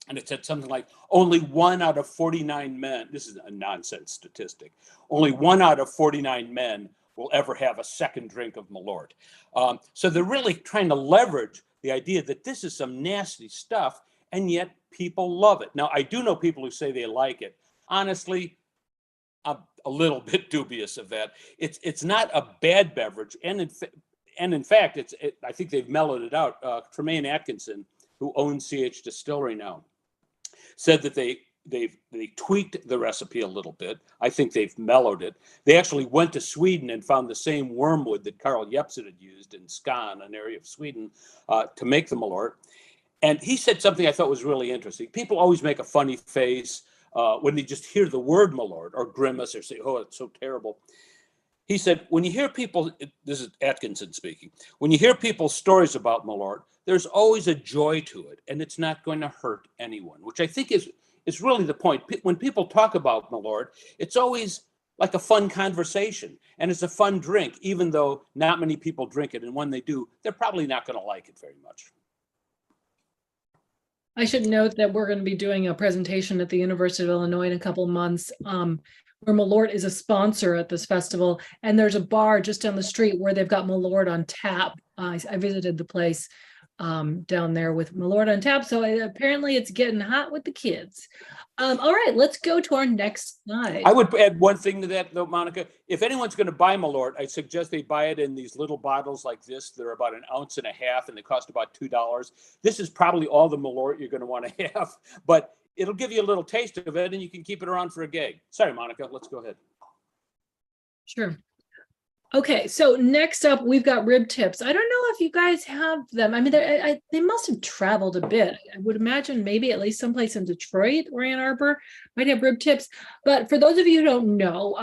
Speaker 3: And it said something like, only 1 out of 49 men, this is a nonsense statistic, only 1 out of 49 men will ever have a second drink of Malort. So they're really trying to leverage the idea that this is some nasty stuff, and yet people love it. Now, I do know people who say they like it. Honestly, I'm a little bit dubious of that. It's not a bad beverage, and in fact, I think they've mellowed it out. Tremaine Atkinson, who owns CH Distillery now, said that they tweaked the recipe a little bit. I think they've mellowed it. They actually went to Sweden and found the same wormwood that Carl Jeppsson had used in Skåne, an area of Sweden, to make the Malort. And he said something I thought was really interesting. People always make a funny face when they just hear the word Malort, or grimace, or say, oh, it's so terrible. He said, when you hear people, this is Atkinson speaking, when you hear people's stories about Malort, there's always a joy to it, and it's not going to hurt anyone, which I think is really the point. When people talk about Malort, it's always like a fun conversation, and it's a fun drink, even though not many people drink it, and when they do, they're probably not going to like it very much.
Speaker 2: I should note that we're going to be doing a presentation at the University of Illinois in a couple of months, where Malort is a sponsor at this festival, and there's a bar just down the street where they've got Malort on tap. I visited the place down there with Malort on tap, so apparently it's getting hot with the kids. All right, let's go to our next slide.
Speaker 3: I would add one thing to that, though, Monica. If anyone's going to buy Malort, I suggest they buy it in these little bottles like this. They're about 1.5 ounces, and they cost about $2. This is probably all the Malort you're going to want to have, but it'll give you a little taste of it, and you can keep it around for a gig. Sorry, Monica, let's go ahead.
Speaker 2: Sure. Okay, so next up, we've got rib tips. I don't know if you guys have them. I mean, they must have traveled a bit. I would imagine maybe at least someplace in Detroit or Ann Arbor might have rib tips. But for those of you who don't know,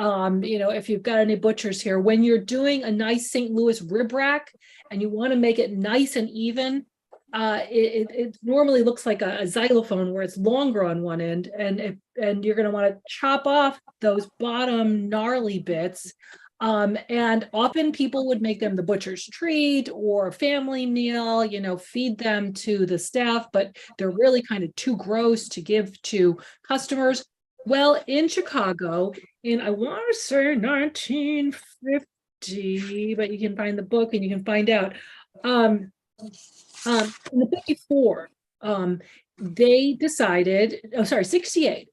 Speaker 2: if you've got any butchers here, when you're doing a nice St. Louis rib rack and you want to make it nice and even, it normally looks like a xylophone where it's longer on one end, and you're going to want to chop off those bottom gnarly bits. And often people would make them the butcher's treat or a family meal, feed them to the staff, but they're really kind of too gross to give to customers. Well, in Chicago, in I want to say 1950, but you can find the book and you can find out. In the 54, they decided, 68.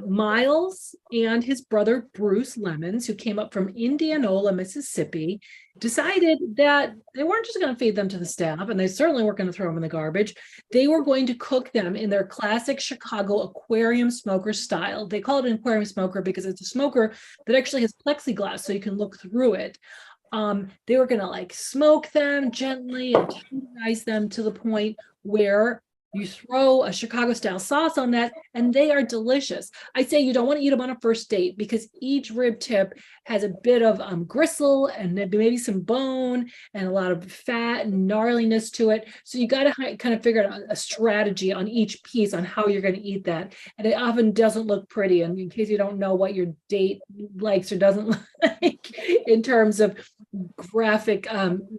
Speaker 2: Miles and his brother Bruce Lemons, who came up from Indianola, Mississippi, decided that they weren't just going to feed them to the staff, and they certainly weren't going to throw them in the garbage. They were going to cook them in their classic Chicago aquarium smoker style. They call it an aquarium smoker because it's a smoker that actually has plexiglass, so you can look through it. They were going to smoke them gently and tenderize them to the point where You throw a Chicago style sauce on that, and they are delicious. I say you don't want to eat them on a first date because each rib tip has a bit of gristle and maybe some bone and a lot of fat and gnarliness to it. So you got to kind of figure out a strategy on each piece on how you're going to eat that. And it often doesn't look pretty. And in case you don't know what your date likes or doesn't like in terms of graphic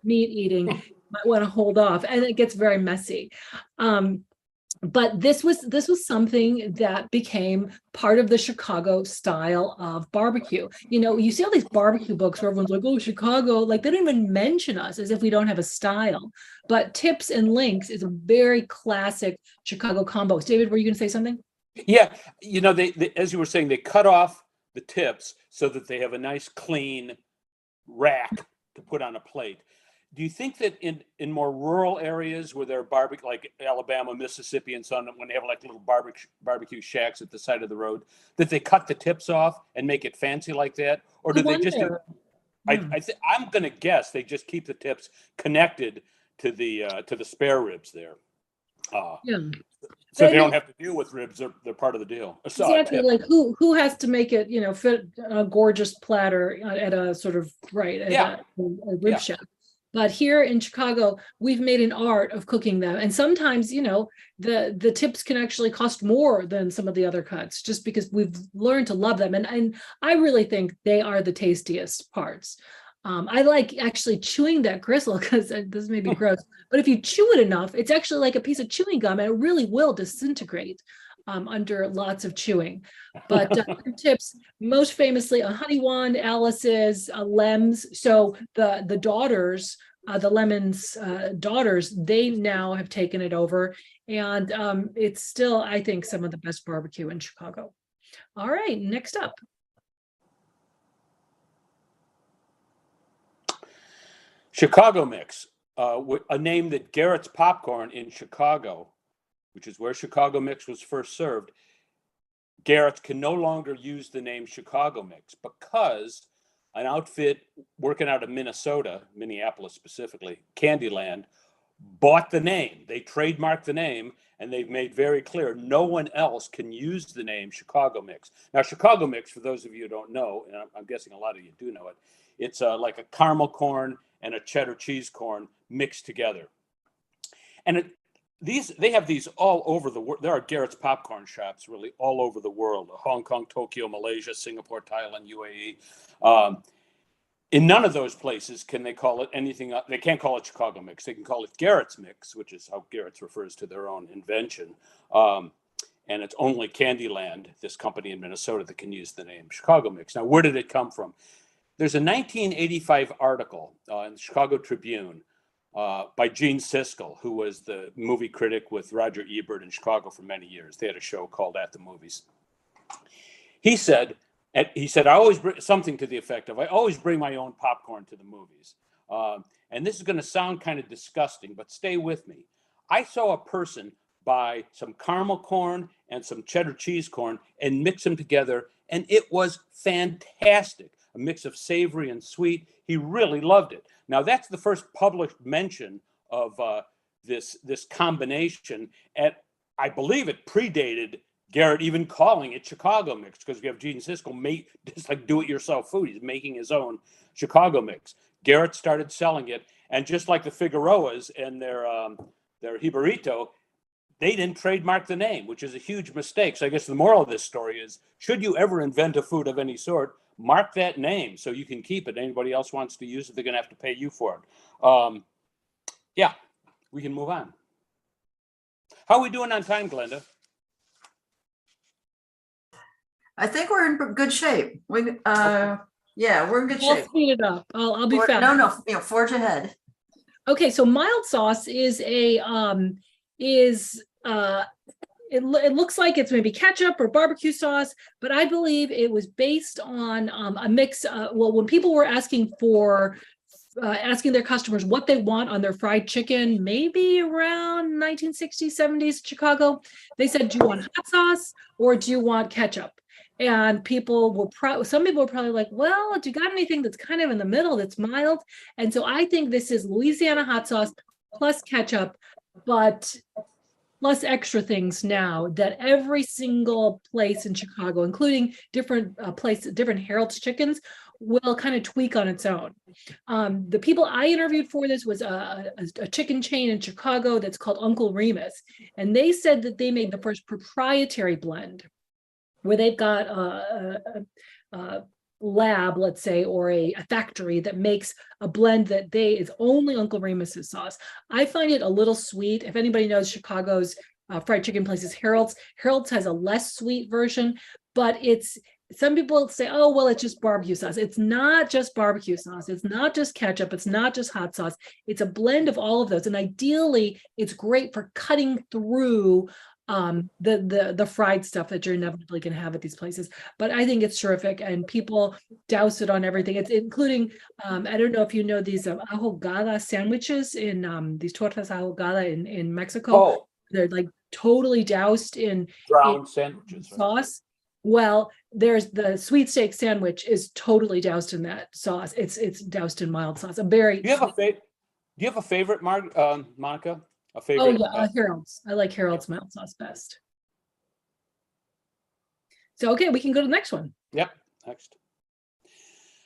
Speaker 2: meat eating, you might want to hold off, and it gets very messy. But this was something that became part of the Chicago style of barbecue. You know, you see all these barbecue books where everyone's like, oh, Chicago, like they don't even mention us as if we don't have a style. But tips and links is a very classic Chicago combo. David, were you going to say something?
Speaker 3: Yeah, you know, they as you were saying, they cut off the tips so that they have a nice clean rack to put on a plate. Do you think that in more rural areas where there are barbecue, like Alabama, Mississippi, and so on, when they have like little barbecue shacks at the side of the road, that they cut the tips off and make it fancy like that, or do they just do? I'm going to guess they just keep the tips connected to the spare ribs there. So they don't have to deal with ribs; they're part of the deal.
Speaker 2: Exactly, like who has to make it, you know, fit a gorgeous platter at a sort of a rib shack. But here in Chicago, we've made an art of cooking them. And sometimes, you know, the tips can actually cost more than some of the other cuts just because we've learned to love them. And I really think they are the tastiest parts. I like actually chewing that gristle because this may be gross, but if you chew it enough, it's actually like a piece of chewing gum and it really will disintegrate under lots of chewing. But tips, most famously, Honey Wand, Alice's, Lem's. So the daughters, the Lemon's daughters, they now have taken it over. And it's still, I think, some of the best barbecue in Chicago. All right, next up.
Speaker 3: Chicago Mix, a name that Garrett's Popcorn in Chicago, which is where Chicago Mix was first served, Garrett's can no longer use the name Chicago Mix because an outfit working out of Minnesota, Minneapolis specifically, Candyland, bought the name. They trademarked the name, and they've made very clear no one else can use the name Chicago Mix. Now, Chicago Mix, for those of you who don't know, and I'm guessing a lot of you do know it, it's like a caramel corn and a cheddar cheese corn mixed together. And they have these all over the world. There are Garrett's popcorn shops really all over the world: Hong Kong, Tokyo, Malaysia, Singapore, Thailand, UAE. In none of those places can they call it anything. They can't call it Chicago Mix. They can call it Garrett's Mix, which is how Garrett's refers to their own invention. And it's only Candyland, this company in Minnesota, that can use the name Chicago Mix. Now, where did it come from? There's a 1985 article in the Chicago Tribune by Gene Siskel, who was the movie critic with Roger Ebert in Chicago for many years. They had a show called At the Movies. He said, I always bring something to the effect of, I always bring my own popcorn to the movies. And this is going to sound kind of disgusting, but stay with me. I saw a person buy some caramel corn and some cheddar cheese corn and mix them together, and it was fantastic. A mix of savory and sweet. He really loved it. Now, that's the first published mention of this combination. And I believe it predated Garrett even calling it Chicago Mix, because we have Gene Siskel just like do-it-yourself food. He's making his own Chicago Mix. Garrett started selling it, and just like the Figueroas and their Jibarito, they didn't trademark the name, which is a huge mistake. So I guess the moral of this story is, should you ever invent a food of any sort, mark that name so you can keep it. Anybody else wants to use it, they're going to have to pay you for it. Yeah, we can move on. How are we doing on time, Glenda?
Speaker 1: I think we're in good shape. We're in good shape.
Speaker 2: I'll speed it up. I'll be fast.
Speaker 1: No, forge ahead.
Speaker 2: Okay, so mild sauce is it looks like it's maybe ketchup or barbecue sauce, but I believe it was based on a mix. When people were asking their customers what they want on their fried chicken, maybe around 1960s, 70s Chicago, they said, do you want hot sauce or do you want ketchup? And some people were probably like, well, do you got anything that's kind of in the middle that's mild? And so I think this is Louisiana hot sauce plus ketchup, but plus extra things now that every single place in Chicago, including different places, different Harold's chickens, will kind of tweak on its own. The people I interviewed for this was a chicken chain in Chicago that's called Uncle Remus. And they said that they made the first proprietary blend where they've got a lab, let's say, or a factory that makes a blend that is only Uncle Remus's sauce. I find it a little sweet. If anybody knows Chicago's fried chicken places, Harold's has a less sweet version, but some people say, oh, well, it's just barbecue sauce. It's not just barbecue sauce. It's not just ketchup. It's not just hot sauce. It's a blend of all of those. And ideally, it's great for cutting through the fried stuff that you're inevitably going to have at these places. But I think it's terrific, and people douse it on everything. It's including, I don't know if you know these ahogada sandwiches these tortas ahogada in Mexico.
Speaker 3: Oh,
Speaker 2: They're like totally doused in
Speaker 3: brown sandwiches,
Speaker 2: sauce. Right? Well, there's the sweet steak sandwich is totally doused in that sauce. It's doused in mild sauce. Do you
Speaker 3: have a favorite, Monica? A favorite?
Speaker 2: Oh yeah, Harold's. I like Harold's mild sauce best. So okay, we can go to the next one.
Speaker 3: Yep, next.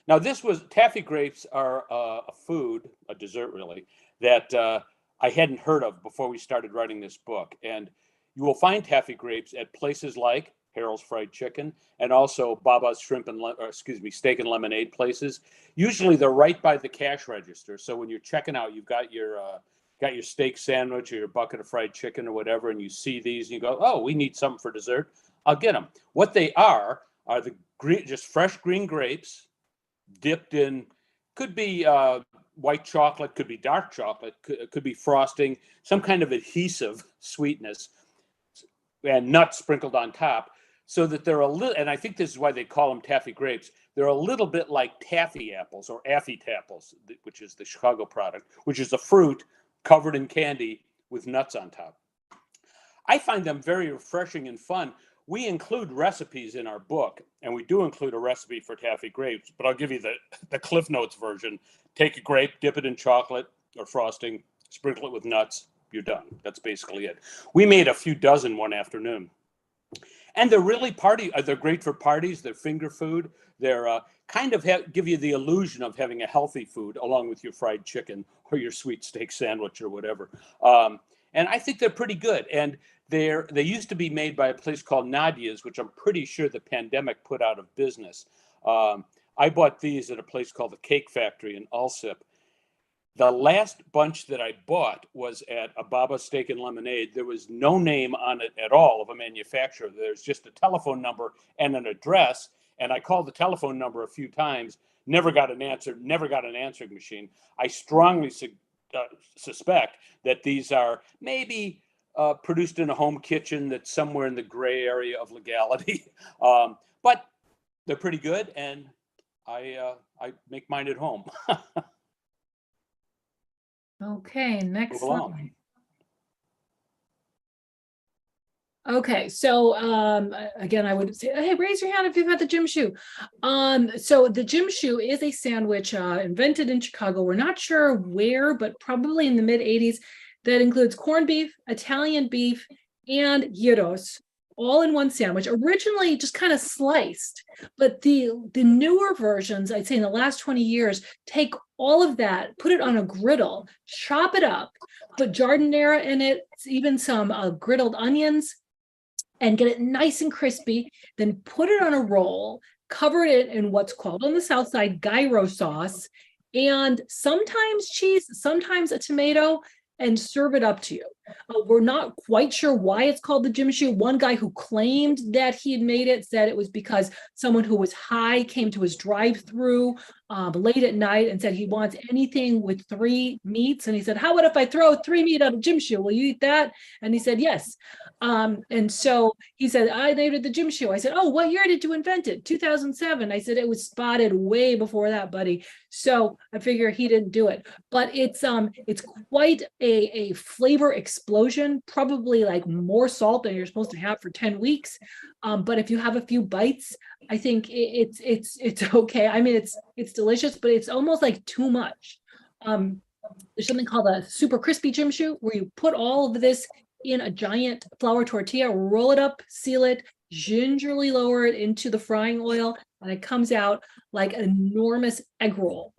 Speaker 3: Now Taffy Grapes are a dessert really, that I hadn't heard of before we started writing this book. And you will find Taffy Grapes at places like Harold's Fried Chicken, and also Baba's Steak and Lemonade places. Usually they're right by the cash register. So when you're checking out, you've got your steak sandwich or your bucket of fried chicken or whatever, and you see these and you go, oh, we need something for dessert. I'll get them. What they are just fresh green grapes dipped in, could be white chocolate, could be dark chocolate, could be frosting, some kind of adhesive sweetness, and nuts sprinkled on top. So that they're a little, and I think this is why they call them Taffy Grapes, they're a little bit like taffy apples or affy apples, which is the Chicago product, which is a fruit covered in candy with nuts on top. I find them very refreshing and fun. We include recipes in our book, and we do include a recipe for Taffy Grapes, but I'll give you the Cliff Notes version. Take a grape, dip it in chocolate or frosting, sprinkle it with nuts, you're done. That's basically it. We made a few dozen one afternoon. And they're really they're great for parties. They're finger food. They're kind of give you the illusion of having a healthy food along with your fried chicken or your sweet steak sandwich or whatever. And I think they're pretty good. And they used to be made by a place called Nadia's, which I'm pretty sure the pandemic put out of business. I bought these at a place called the Cake Factory in Alsip. The last bunch that I bought was at a Baba's Steak and Lemonade. There was no name on it at all of a manufacturer. There's just a telephone number and an address. And I called the telephone number a few times, never got an answer, never got an answering machine. I strongly suspect that these are maybe produced in a home kitchen that's somewhere in the gray area of legality. But they're pretty good, and I make mine at home.
Speaker 2: Okay, next
Speaker 3: Move along.
Speaker 2: slide. Okay, so again, I would say, hey, raise your hand if you've had the gym shoe. So the gym shoe is a sandwich invented in Chicago. We're not sure where, but probably in the mid-'80s. That includes corned beef, Italian beef, and gyros, all in one sandwich. Originally just kind of sliced, but the newer versions, I'd say in the last 20 years, take all of that, put it on a griddle, chop it up, put giardiniera in it, even some griddled onions, and get it nice and crispy, then put it on a roll, cover it in what's called on the South Side gyro sauce, and sometimes cheese, sometimes a tomato, and serve it up to you. We're not quite sure why it's called the gym shoe. One guy who claimed that he had made it said it was because someone who was high came to his drive-through late at night and said he wants anything with 3 meats. And he said, how about if I throw 3 meat on a gym shoe? Will you eat that? And he said, yes. And so he said, I named it the gym shoe. I said, oh, what year did you invent it? 2007. I said, it was spotted way before that, buddy. So I figure he didn't do it. But it's quite a flavor explosion, probably like more salt than you're supposed to have for 10 weeks. But if you have a few bites, I think it's okay. I mean, it's delicious, but it's almost like too much. There's something called a super crispy gym shoe where you put all of this in a giant flour tortilla, roll it up, seal it, gingerly lower it into the frying oil, and it comes out like an enormous egg roll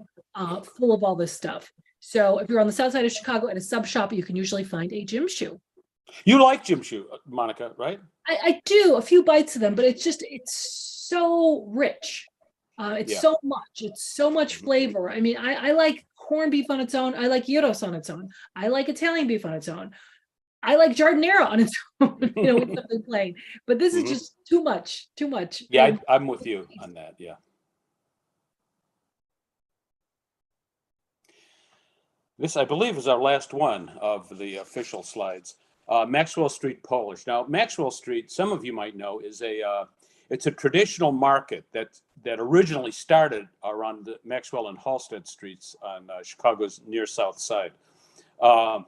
Speaker 2: full of all this stuff. So if you're on the south side of Chicago at a sub shop, you can usually find a Jim Shoe.
Speaker 3: You like Jim Shoe, Monica, right?
Speaker 2: I do a few bites of them, but it's so rich. It's so much flavor. I mean, I like corned beef on its own. I like gyros on its own. I like Italian beef on its own. I like giardiniera on its own, with something plain. But this is just too much.
Speaker 3: Yeah, I'm with you on that. Yeah. This, I believe, is our last one of the official slides. Maxwell Street Polish. Now, Maxwell Street, some of you might know, is it's a traditional market that originally started around the Maxwell and Halsted streets on Chicago's near south side. A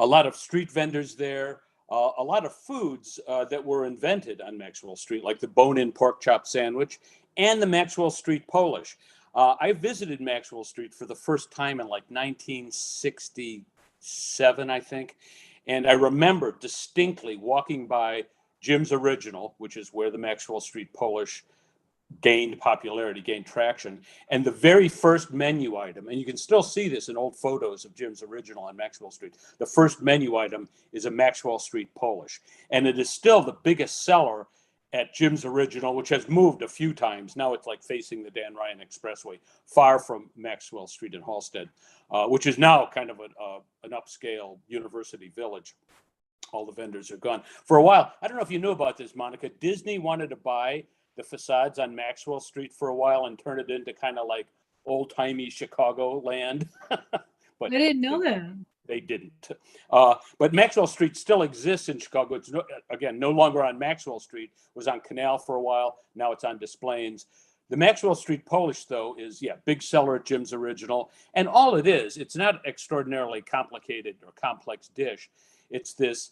Speaker 3: lot of street vendors there, a lot of foods that were invented on Maxwell Street, like the bone-in pork chop sandwich and the Maxwell Street Polish. I visited Maxwell Street for the first time in like 1967, I think. And I remember distinctly walking by Jim's Original, which is where the Maxwell Street Polish gained popularity, gained traction. And the very first menu item, and you can still see this in old photos of Jim's Original on Maxwell Street, the first menu item is a Maxwell Street Polish. And it is still the biggest seller at Jim's Original, which has moved a few times. Now it's like facing the Dan Ryan Expressway, far from Maxwell Street in Halsted, which is now kind of an upscale university village. All the vendors are gone. For a while, I don't know if you knew about this, Monica, Disney wanted to buy the facades on Maxwell Street for a while and turn it into kind of like old-timey Chicago land. But
Speaker 2: I didn't know that.
Speaker 3: They didn't. But Maxwell Street still exists in Chicago. It's no longer on Maxwell Street. It was on Canal for a while. Now it's on Des Plaines. The Maxwell Street Polish, though, is, big seller at Jim's Original. And all it is, it's not extraordinarily complicated or complex dish. It's this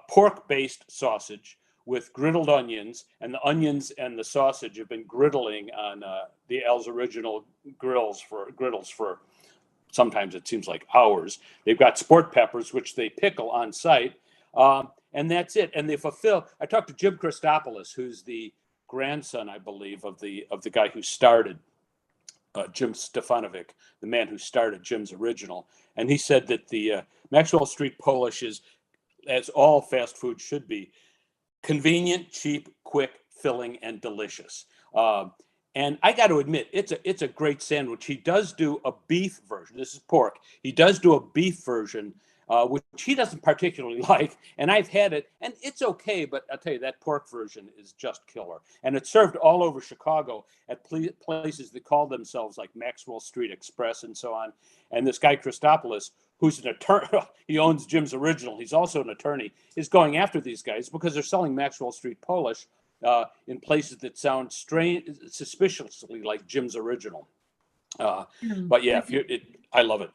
Speaker 3: pork-based sausage with griddled onions, and the onions and the sausage have been griddling on the Al's Original griddles for sometimes it seems like hours. They've got sport peppers, which they pickle on site, and that's it. And they fulfill. I talked to Jim Christopoulos, who's the grandson, I believe, of the guy who started Jim Stefanovic, the man who started Jim's Original, and he said that the Maxwell Street Polish is, as all fast food should be, convenient, cheap, quick, filling, and delicious. And I got to admit, it's a great sandwich. He does do a beef version. This is pork. He does do a beef version, which he doesn't particularly like. And I've had it, and it's okay. But I'll tell you, that pork version is just killer. And it's served all over Chicago at places that call themselves like Maxwell Street Express and so on. And this guy, Christopoulos, who's an attorney, he owns Jim's Original. He's also an attorney, is going after these guys because they're selling Maxwell Street Polish in places that sound suspiciously like Jim's Original. But yeah, I love it.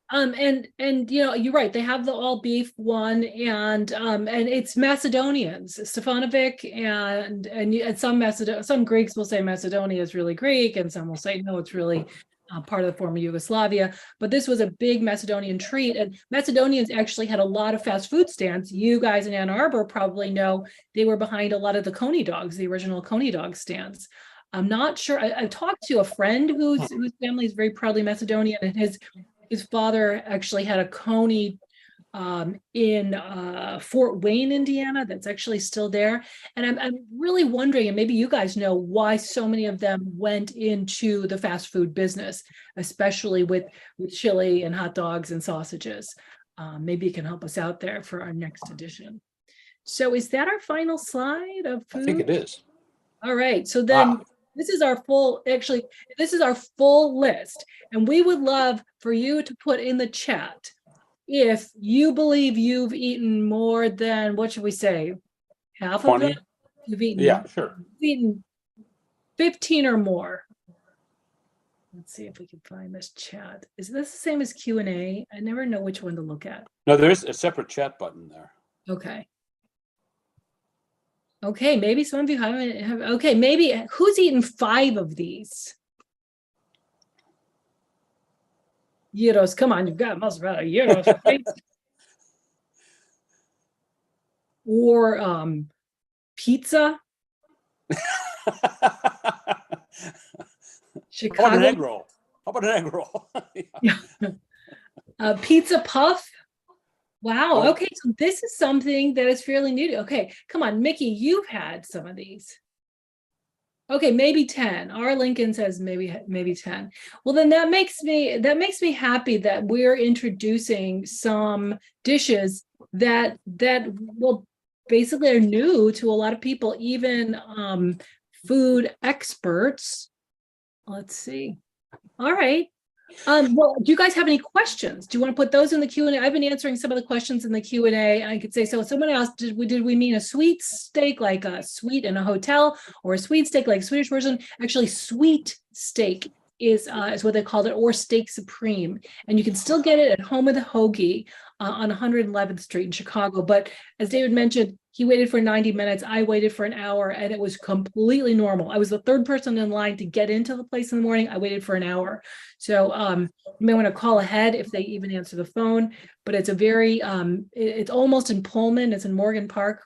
Speaker 2: And you're right. They have the all beef one, and it's Macedonians, Stefanovic, and some Greeks will say Macedonia is really Greek, and some will say no, it's really part of the former Yugoslavia. But this was a big Macedonian treat, and Macedonians actually had a lot of fast food stands. You guys in Ann Arbor probably know they were behind a lot of the Coney dogs, the original Coney dog stands. I'm not sure. I talked to a friend whose family is very proudly Macedonian, and his father actually had a Coney in Fort Wayne, Indiana, that's actually still there. And I'm really wondering, and maybe you guys know, why so many of them went into the fast food business, especially with chili and hot dogs and sausages. Maybe you can help us out there for our next edition. So is that our final slide of food?
Speaker 3: I think it is.
Speaker 2: All right. So then this is our full list. And we would love for you to put in the chat if you believe you've eaten more than, what should we say, half
Speaker 3: 20?
Speaker 2: of them? You've eaten,
Speaker 3: yeah, sure.
Speaker 2: You've eaten 15 or more. Let's see if we can find this chat. Is this the same as Q&A? I never know which one to look at.
Speaker 3: No, there's a separate chat button there.
Speaker 2: Okay. Okay, maybe some of you haven't. Okay, maybe who's eaten 5 of these? Gyros, come on, you've got most of it. Gyros. or pizza.
Speaker 3: How about an
Speaker 2: Chicago
Speaker 3: egg roll? How about an egg roll?
Speaker 2: pizza puff. Wow.
Speaker 3: Oh.
Speaker 2: Okay, so this is something that is fairly new. Okay, come on, Mickey, you've had some of these. Okay, maybe 10. Our Lincoln says maybe 10. Well, then that makes me happy that we're introducing some dishes that well basically are new to a lot of people, even food experts. Let's see. All right. Well, do you guys have any questions? Do you want to put those in the Q&A? I've been answering some of the questions in the Q&A. I could say, so someone asked, did we mean a sweet steak like a suite in a hotel, or a sweet steak like Swedish version? Actually, sweet steak is what they called it, or steak supreme. And you can still get it at Home of the Hoagie on 111th Street in Chicago. But as David mentioned, he waited for 90 minutes. I waited for an hour, and it was completely normal. I was the third person in line to get into the place in the morning. I waited for an hour. So you may want to call ahead if they even answer the phone. But it's a very, it's almost in Pullman. It's in Morgan Park,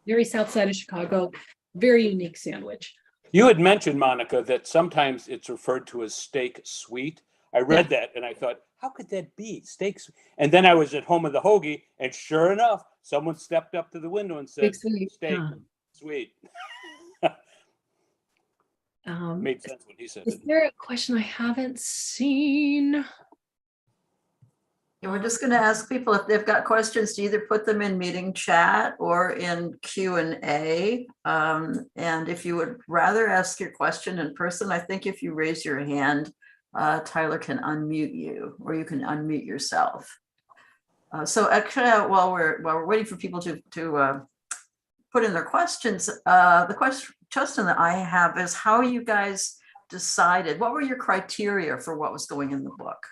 Speaker 2: very south side of Chicago. Very unique sandwich.
Speaker 3: You had mentioned, Monica, that sometimes it's referred to as steak sweet. I read that and I thought, how could that be? Steak sweet? And then I was at Home of the Hoagie, and sure enough, someone stepped up to the window and said,
Speaker 2: Steak
Speaker 3: sweet.
Speaker 2: Um,
Speaker 3: Made sense when he said
Speaker 2: is
Speaker 3: it.
Speaker 2: there a question I haven't seen?
Speaker 1: Yeah, we're just going to ask people if they've got questions to either put them in meeting chat or in Q&A. And if you would rather ask your question in person, I think if you raise your hand, Tyler can unmute you, or you can unmute yourself. So actually, while we're waiting for people to put in their questions, the question that I have is, how you guys decided, what were your criteria for what was going in the book?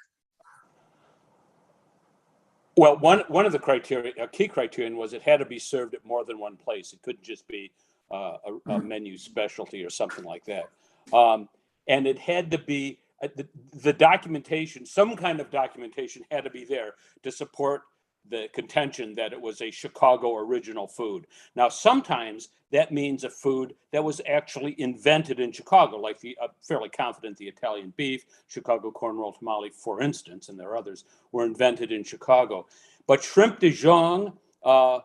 Speaker 3: Well, one of the criteria, a key criterion, was it had to be served at more than one place. It couldn't just be a menu specialty or something like that. And it had to be the documentation, some kind of documentation had to be there to support the contention that it was a Chicago original food. Now, sometimes that means a food that was actually invented in Chicago, like fairly confident the Italian beef, Chicago corn roll tamale, for instance, and there are others, were invented in Chicago. But shrimp de Dijon, the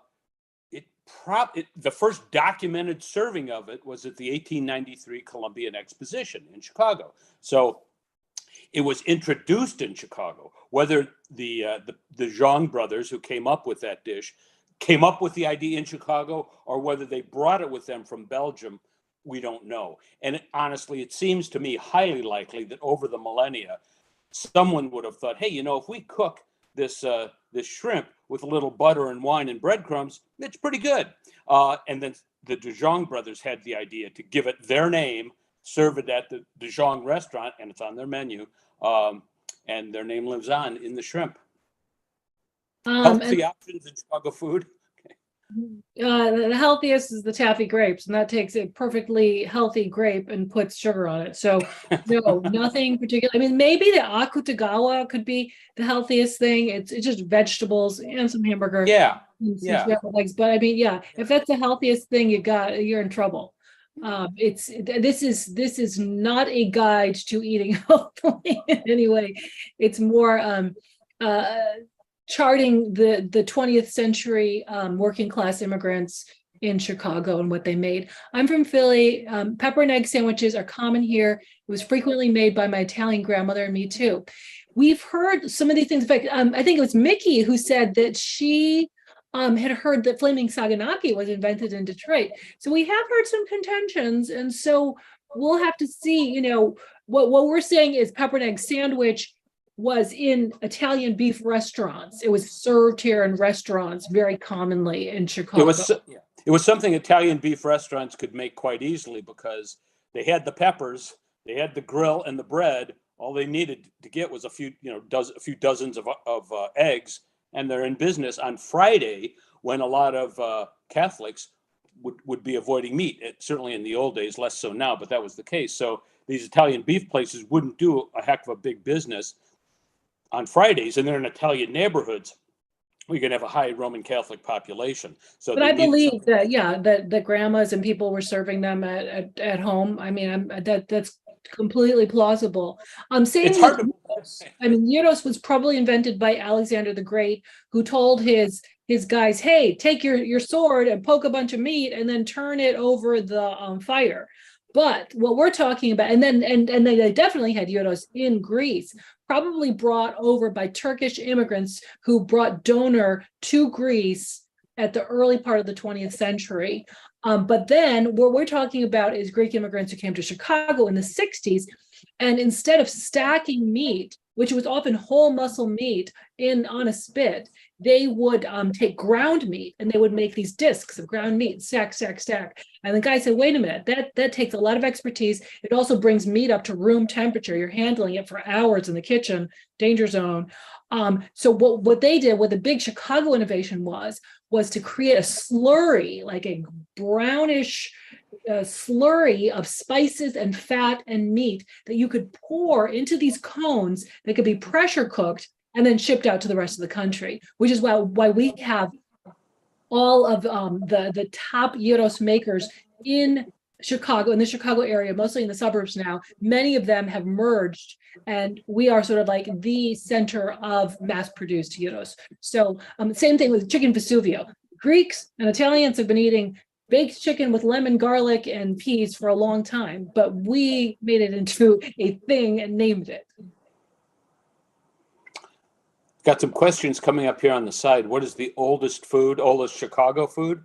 Speaker 3: first documented serving of it was at the 1893 Columbian Exposition in Chicago. So it was introduced in Chicago. Whether the Zhang brothers, who came up with that dish, came up with the idea in Chicago, or whether they brought it with them from Belgium, we don't know. And honestly, it seems to me highly likely that over the millennia, someone would have thought, hey, if we cook this shrimp with a little butter and wine and breadcrumbs, it's pretty good. And then the Dijon brothers had the idea to give it their name, serve it at the Dijon restaurant, and it's on their menu. And their name lives on in the shrimp. Healthy options in Chicago food.
Speaker 2: The healthiest is the Taffy Grapes, and that takes a perfectly healthy grape and puts sugar on it. So no, nothing particular. I mean, maybe the Akutagawa could be the healthiest thing. It's just vegetables and some hamburger.
Speaker 3: Yeah.
Speaker 2: Legs. But I mean, yeah, if that's the healthiest thing you got, you're in trouble. This is not a guide to eating healthily in any way. It's more charting the 20th century working class immigrants in Chicago and what they made. I'm from Philly. Pepper and egg sandwiches are common here. It was frequently made by my Italian grandmother and me too. We've heard some of these things. In fact, I think it was Mickey who said that she had heard that flaming saganaki was invented in Detroit. So we have heard some contentions, and so we'll have to see. What we're saying is pepper and egg sandwich was in Italian beef restaurants. It was served here in restaurants very commonly in Chicago.
Speaker 3: It was something Italian beef restaurants could make quite easily because they had the peppers, they had the grill and the bread. All they needed to get was a few dozens of eggs. And they're in business on Friday, when a lot of Catholics would be avoiding meat. Certainly in the old days, less so now, but that was the case. So these Italian beef places wouldn't do a heck of a big business on Fridays, and they're in Italian neighborhoods. we're going to have a high Roman Catholic population. So
Speaker 2: But
Speaker 3: they
Speaker 2: I
Speaker 3: needed
Speaker 2: believe
Speaker 3: something-
Speaker 2: that, yeah, that the grandmas and people were serving them at home. I mean, that's completely plausible. Same
Speaker 3: It's
Speaker 2: with
Speaker 3: hard to.
Speaker 2: gyros. I mean, gyros was probably invented by Alexander the Great, who told his guys, "Hey, take your sword and poke a bunch of meat, and then turn it over the fire." But what we're talking about, and they definitely had gyros in Greece, probably brought over by Turkish immigrants who brought doner to Greece at the early part of the 20th century. But then what we're talking about is Greek immigrants who came to Chicago in the 60s. And instead of stacking meat, which was often whole muscle meat on a spit, they would take ground meat and they would make these discs of ground meat, stack, stack, stack. And the guy said, wait a minute, that takes a lot of expertise. It also brings meat up to room temperature. You're handling it for hours in the kitchen, danger zone. So what they did, what the big Chicago innovation was to create a slurry, like a brownish slurry of spices and fat and meat that you could pour into these cones that could be pressure cooked and then shipped out to the rest of the country, which is why we have all of the top gyros makers in Chicago, in the Chicago area, mostly in the suburbs now. Many of them have merged, and we are sort of like the center of mass-produced gyros. So same thing with chicken Vesuvio. Greeks and Italians have been eating baked chicken with lemon, garlic, and peas for a long time, but we made it into a thing and named it.
Speaker 3: Got some questions coming up here on the side. What is the oldest Chicago food?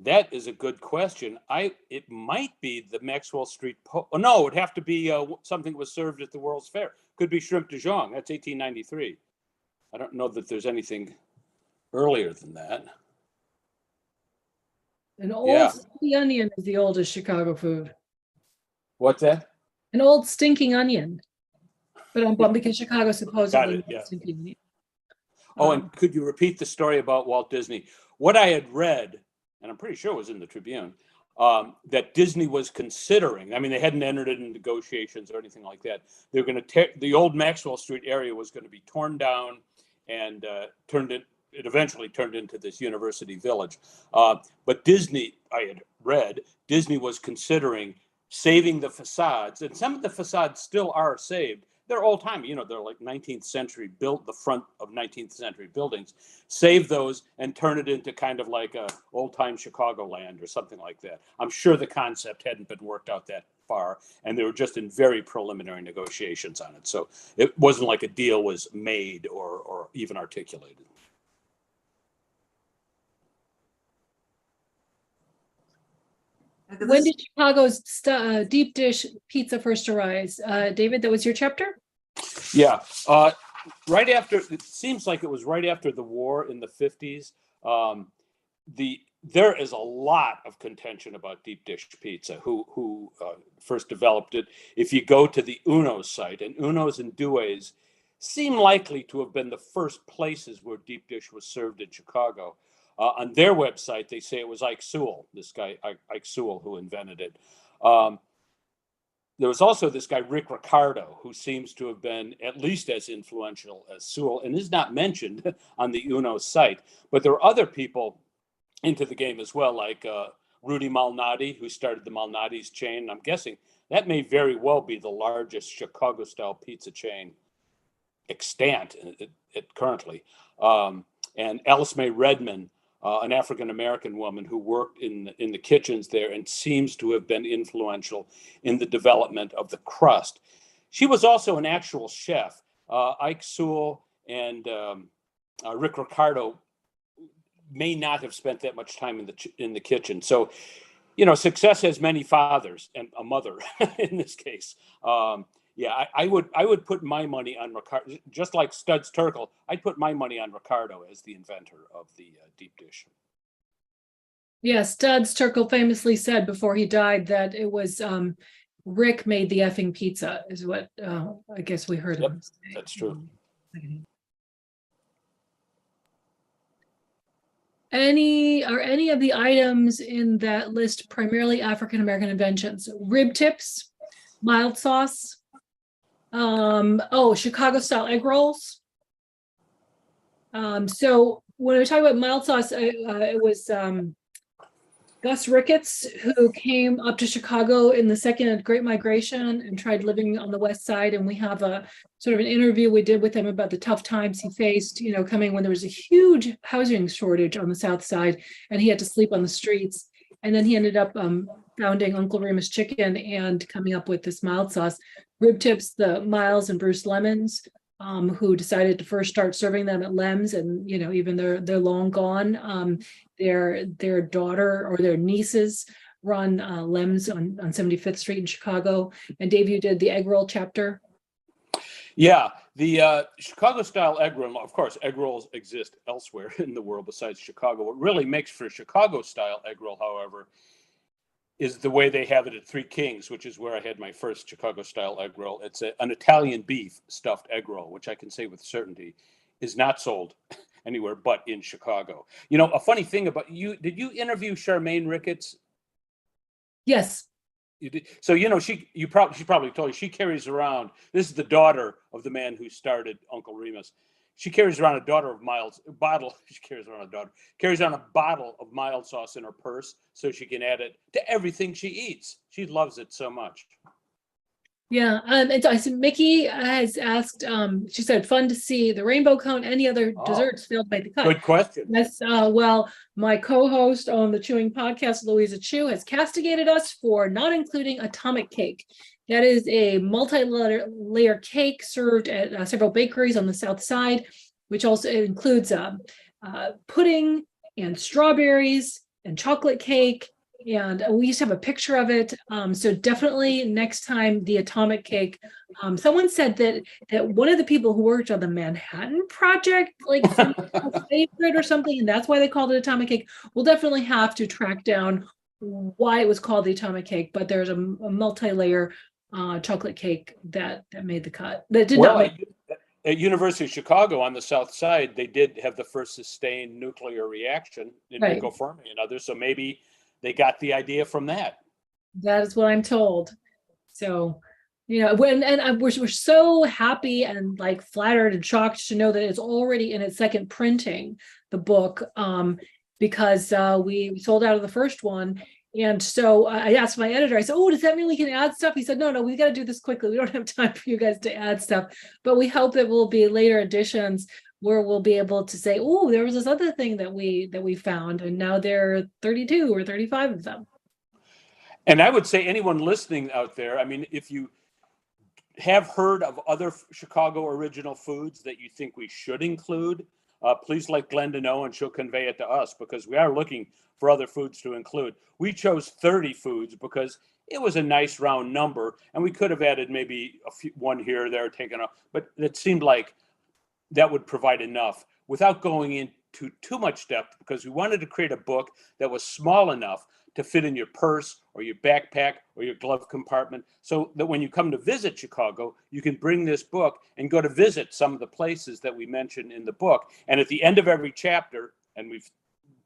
Speaker 3: That is a good question. It might be the Maxwell Street. No, it would have to be something that was served at the World's Fair. Could be shrimp de Jong. That's 1893. I don't know that there's anything earlier than that.
Speaker 2: An old stinky onion is the oldest Chicago food.
Speaker 3: What's that?
Speaker 2: An old stinking onion. But I'm bummed because Chicago supposedly stinking onion.
Speaker 3: Oh, and could you repeat the story about Walt Disney? What I had read, and I'm pretty sure it was in the Tribune, that Disney was considering, I mean, they hadn't entered into negotiations or anything like that. They were going to the old Maxwell Street area was going to be torn down and it eventually turned into this university village. But Disney, I had read, Disney was considering saving the facades, and some of the facades still are saved. They're old time, they're like 19th century built, the front of 19th century buildings, save those and turn it into kind of like a old time Chicagoland or something like that. I'm sure the concept hadn't been worked out that far, and they were just in very preliminary negotiations on it. So it wasn't like a deal was made or even articulated.
Speaker 2: When did Chicago's deep dish pizza first arise? David, that was your chapter?
Speaker 3: Yeah. Right after, it seems like it was right after the war in the 50s. There is a lot of contention about deep dish pizza, who first developed it. If you go to the Uno's site, and Uno's and Due's seem likely to have been the first places where deep dish was served in Chicago. On their website, they say it was Ike Sewell, this guy, Ike Sewell, who invented it. There was also this guy, Rick Ricardo, who seems to have been at least as influential as Sewell and is not mentioned on the Uno site. But there are other people into the game as well, like Rudy Malnati, who started the Malnati's chain. I'm guessing that may very well be the largest Chicago-style pizza chain extant currently. And Alice Mae Redmond, an African-American woman who worked in the kitchens there and seems to have been influential in the development of the crust. She was also an actual chef. Ike Sewell and Rick Ricardo may not have spent that much time in the kitchen. So, success has many fathers, and a mother in this case. I would put my money on Ricardo, just like Studs Terkel. I'd put my money on Ricardo as the inventor of the deep dish.
Speaker 2: Yeah, Studs Terkel famously said before he died that it was Rick made the effing pizza, is what I guess we heard him say.
Speaker 3: That's true.
Speaker 2: Are any of the items in that list primarily African-American inventions? Rib tips, mild sauce, Chicago style egg rolls. So when we talk about mild sauce, it was Gus Ricketts, who came up to Chicago in the second Great Migration and tried living on the West Side. And we have a sort of an interview we did with him about the tough times he faced, coming when there was a huge housing shortage on the South Side and he had to sleep on the streets. And then he ended up founding Uncle Remus Chicken and coming up with this mild sauce. Rib Tips, the Miles and Bruce Lemons, who decided to first start serving them at Lem's, and even they're long gone. Their daughter or their nieces run Lem's on 75th Street in Chicago. And Dave, you did the egg roll chapter.
Speaker 3: Yeah, the Chicago style egg roll. Of course, egg rolls exist elsewhere in the world besides Chicago. What really makes for a Chicago style egg roll, however, is the way they have it at Three Kings, which is where I had my first Chicago style egg roll. It's an Italian beef stuffed egg roll, which I can say with certainty is not sold anywhere but in Chicago. A funny thing about you, did you interview Charmaine Ricketts?
Speaker 2: Yes.
Speaker 3: You did. So, she probably told you she carries around, this is the daughter of the man who started Uncle Remus. She carries around a bottle of mild sauce in her purse so she can add it to everything she eats. She loves it so much.
Speaker 2: Yeah, and so I said Mickey has asked. She said, "Fun to see the rainbow cone. Any other desserts failed by the cut?"
Speaker 3: Good question.
Speaker 2: Yes. Well, my co-host on the Chewing podcast, Louisa Chew, has castigated us for not including atomic cake. That is a multi-layer cake served at several bakeries on the South Side, which also includes pudding and strawberries and chocolate cake. And we used to have a picture of it. So definitely next time the atomic cake. Someone said that one of the people who worked on the Manhattan Project, like some favorite or something, and that's why they called it atomic cake. We'll definitely have to track down why it was called the atomic cake, but there's a multi-layer chocolate cake that made the cut. That did not make.
Speaker 3: At University of Chicago on the South Side, they did have the first sustained nuclear reaction in Enrico Fermi and others. So maybe they got the idea from that.
Speaker 2: That is what I'm told. So, we're so happy and like flattered and shocked to know that it's already in its second printing, the book, because we sold out of the first one. And so I asked my editor, I said, "Oh, does that mean we can add stuff?" He said, no, we got to do this quickly. We don't have time for you guys to add stuff, but we hope that will be later editions where we'll be able to say, "Oh, there was this other thing that we found," and now there are 32 or 35 of them.
Speaker 3: And I would say anyone listening out there, I mean, if you have heard of other Chicago original foods that you think we should include, please let Glenda know and she'll convey it to us, because we are looking for other foods to include. We chose 30 foods because it was a nice round number, and we could have added maybe one here or there taken off, but it seemed like that would provide enough without going into too much depth, because we wanted to create a book that was small enough to fit in your purse or your backpack or your glove compartment, so that when you come to visit Chicago, you can bring this book and go to visit some of the places that we mentioned in the book. And at the end of every chapter, and we've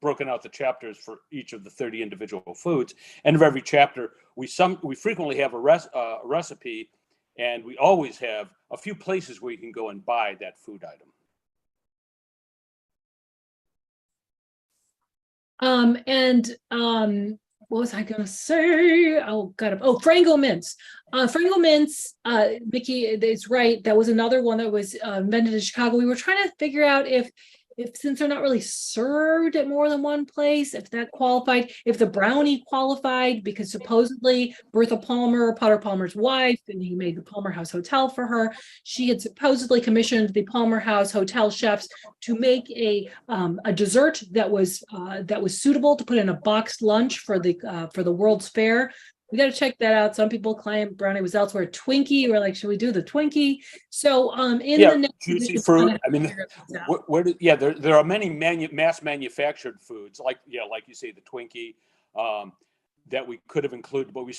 Speaker 3: broken out the chapters for each of the 30 individual foods, end of every chapter, we frequently have a recipe, and we always have a few places where you can go and buy that food item.
Speaker 2: What was I gonna say? Oh, God. Oh, Frango mince. Frango mince, Mickey is right. That was another one that was invented in Chicago. We were trying to figure out if since they're not really served at more than one place, if that qualified, if the brownie qualified, because supposedly Bertha Palmer, Potter Palmer's wife, and he made the Palmer House Hotel for her. She had supposedly commissioned the Palmer House Hotel chefs to make a dessert that was suitable to put in a boxed lunch for the World's Fair. We got to check that out. Some people claim brownie was elsewhere. Twinkie, we're like, should we do the Twinkie? So the next
Speaker 3: juicy fruit. I mean, there are many mass manufactured foods like you say, the Twinkie, that we could have included, but we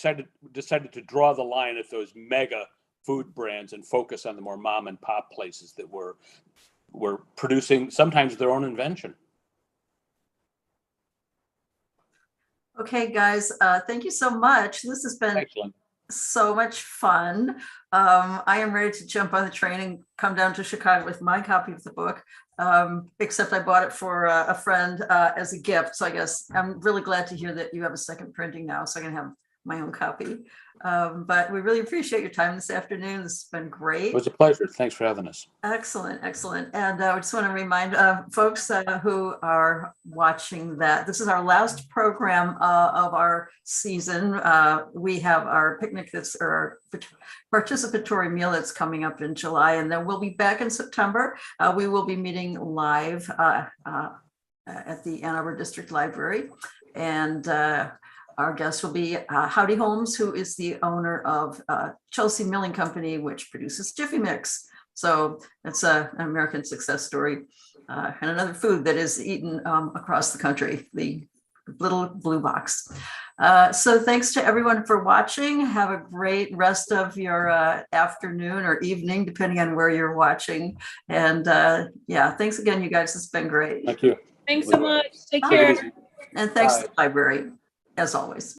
Speaker 3: decided to draw the line at those mega food brands and focus on the more mom and pop places that were producing sometimes their own invention.
Speaker 1: Okay, guys, thank you so much. This has been
Speaker 3: excellent.
Speaker 1: So much fun. I am ready to jump on the train and come down to Chicago with my copy of the book. except I bought it for a friend as a gift. So I guess I'm really glad to hear that you have a second printing now, so I can have my own copy. But we really appreciate your time this afternoon. This has been great.
Speaker 3: It was a pleasure. Thanks for having us.
Speaker 1: Excellent, excellent. And I just want to remind folks who are watching that this is our last program of our season. We have our picnic or participatory meal that's coming up in July, and then we'll be back in September. We will be meeting live at the Ann Arbor District Library. And our guest will be Howdy Holmes, who is the owner of Chelsea Milling Company, which produces Jiffy Mix. So it's an American success story and another food that is eaten across the country, the little blue box. So thanks to everyone for watching. Have a great rest of your afternoon or evening, depending on where you're watching. And yeah, thanks again, you guys. It's been great.
Speaker 3: Thank you.
Speaker 2: Thanks so much. Take
Speaker 1: Bye.
Speaker 2: care.
Speaker 1: And thanks
Speaker 3: Bye.
Speaker 1: to the library, as always.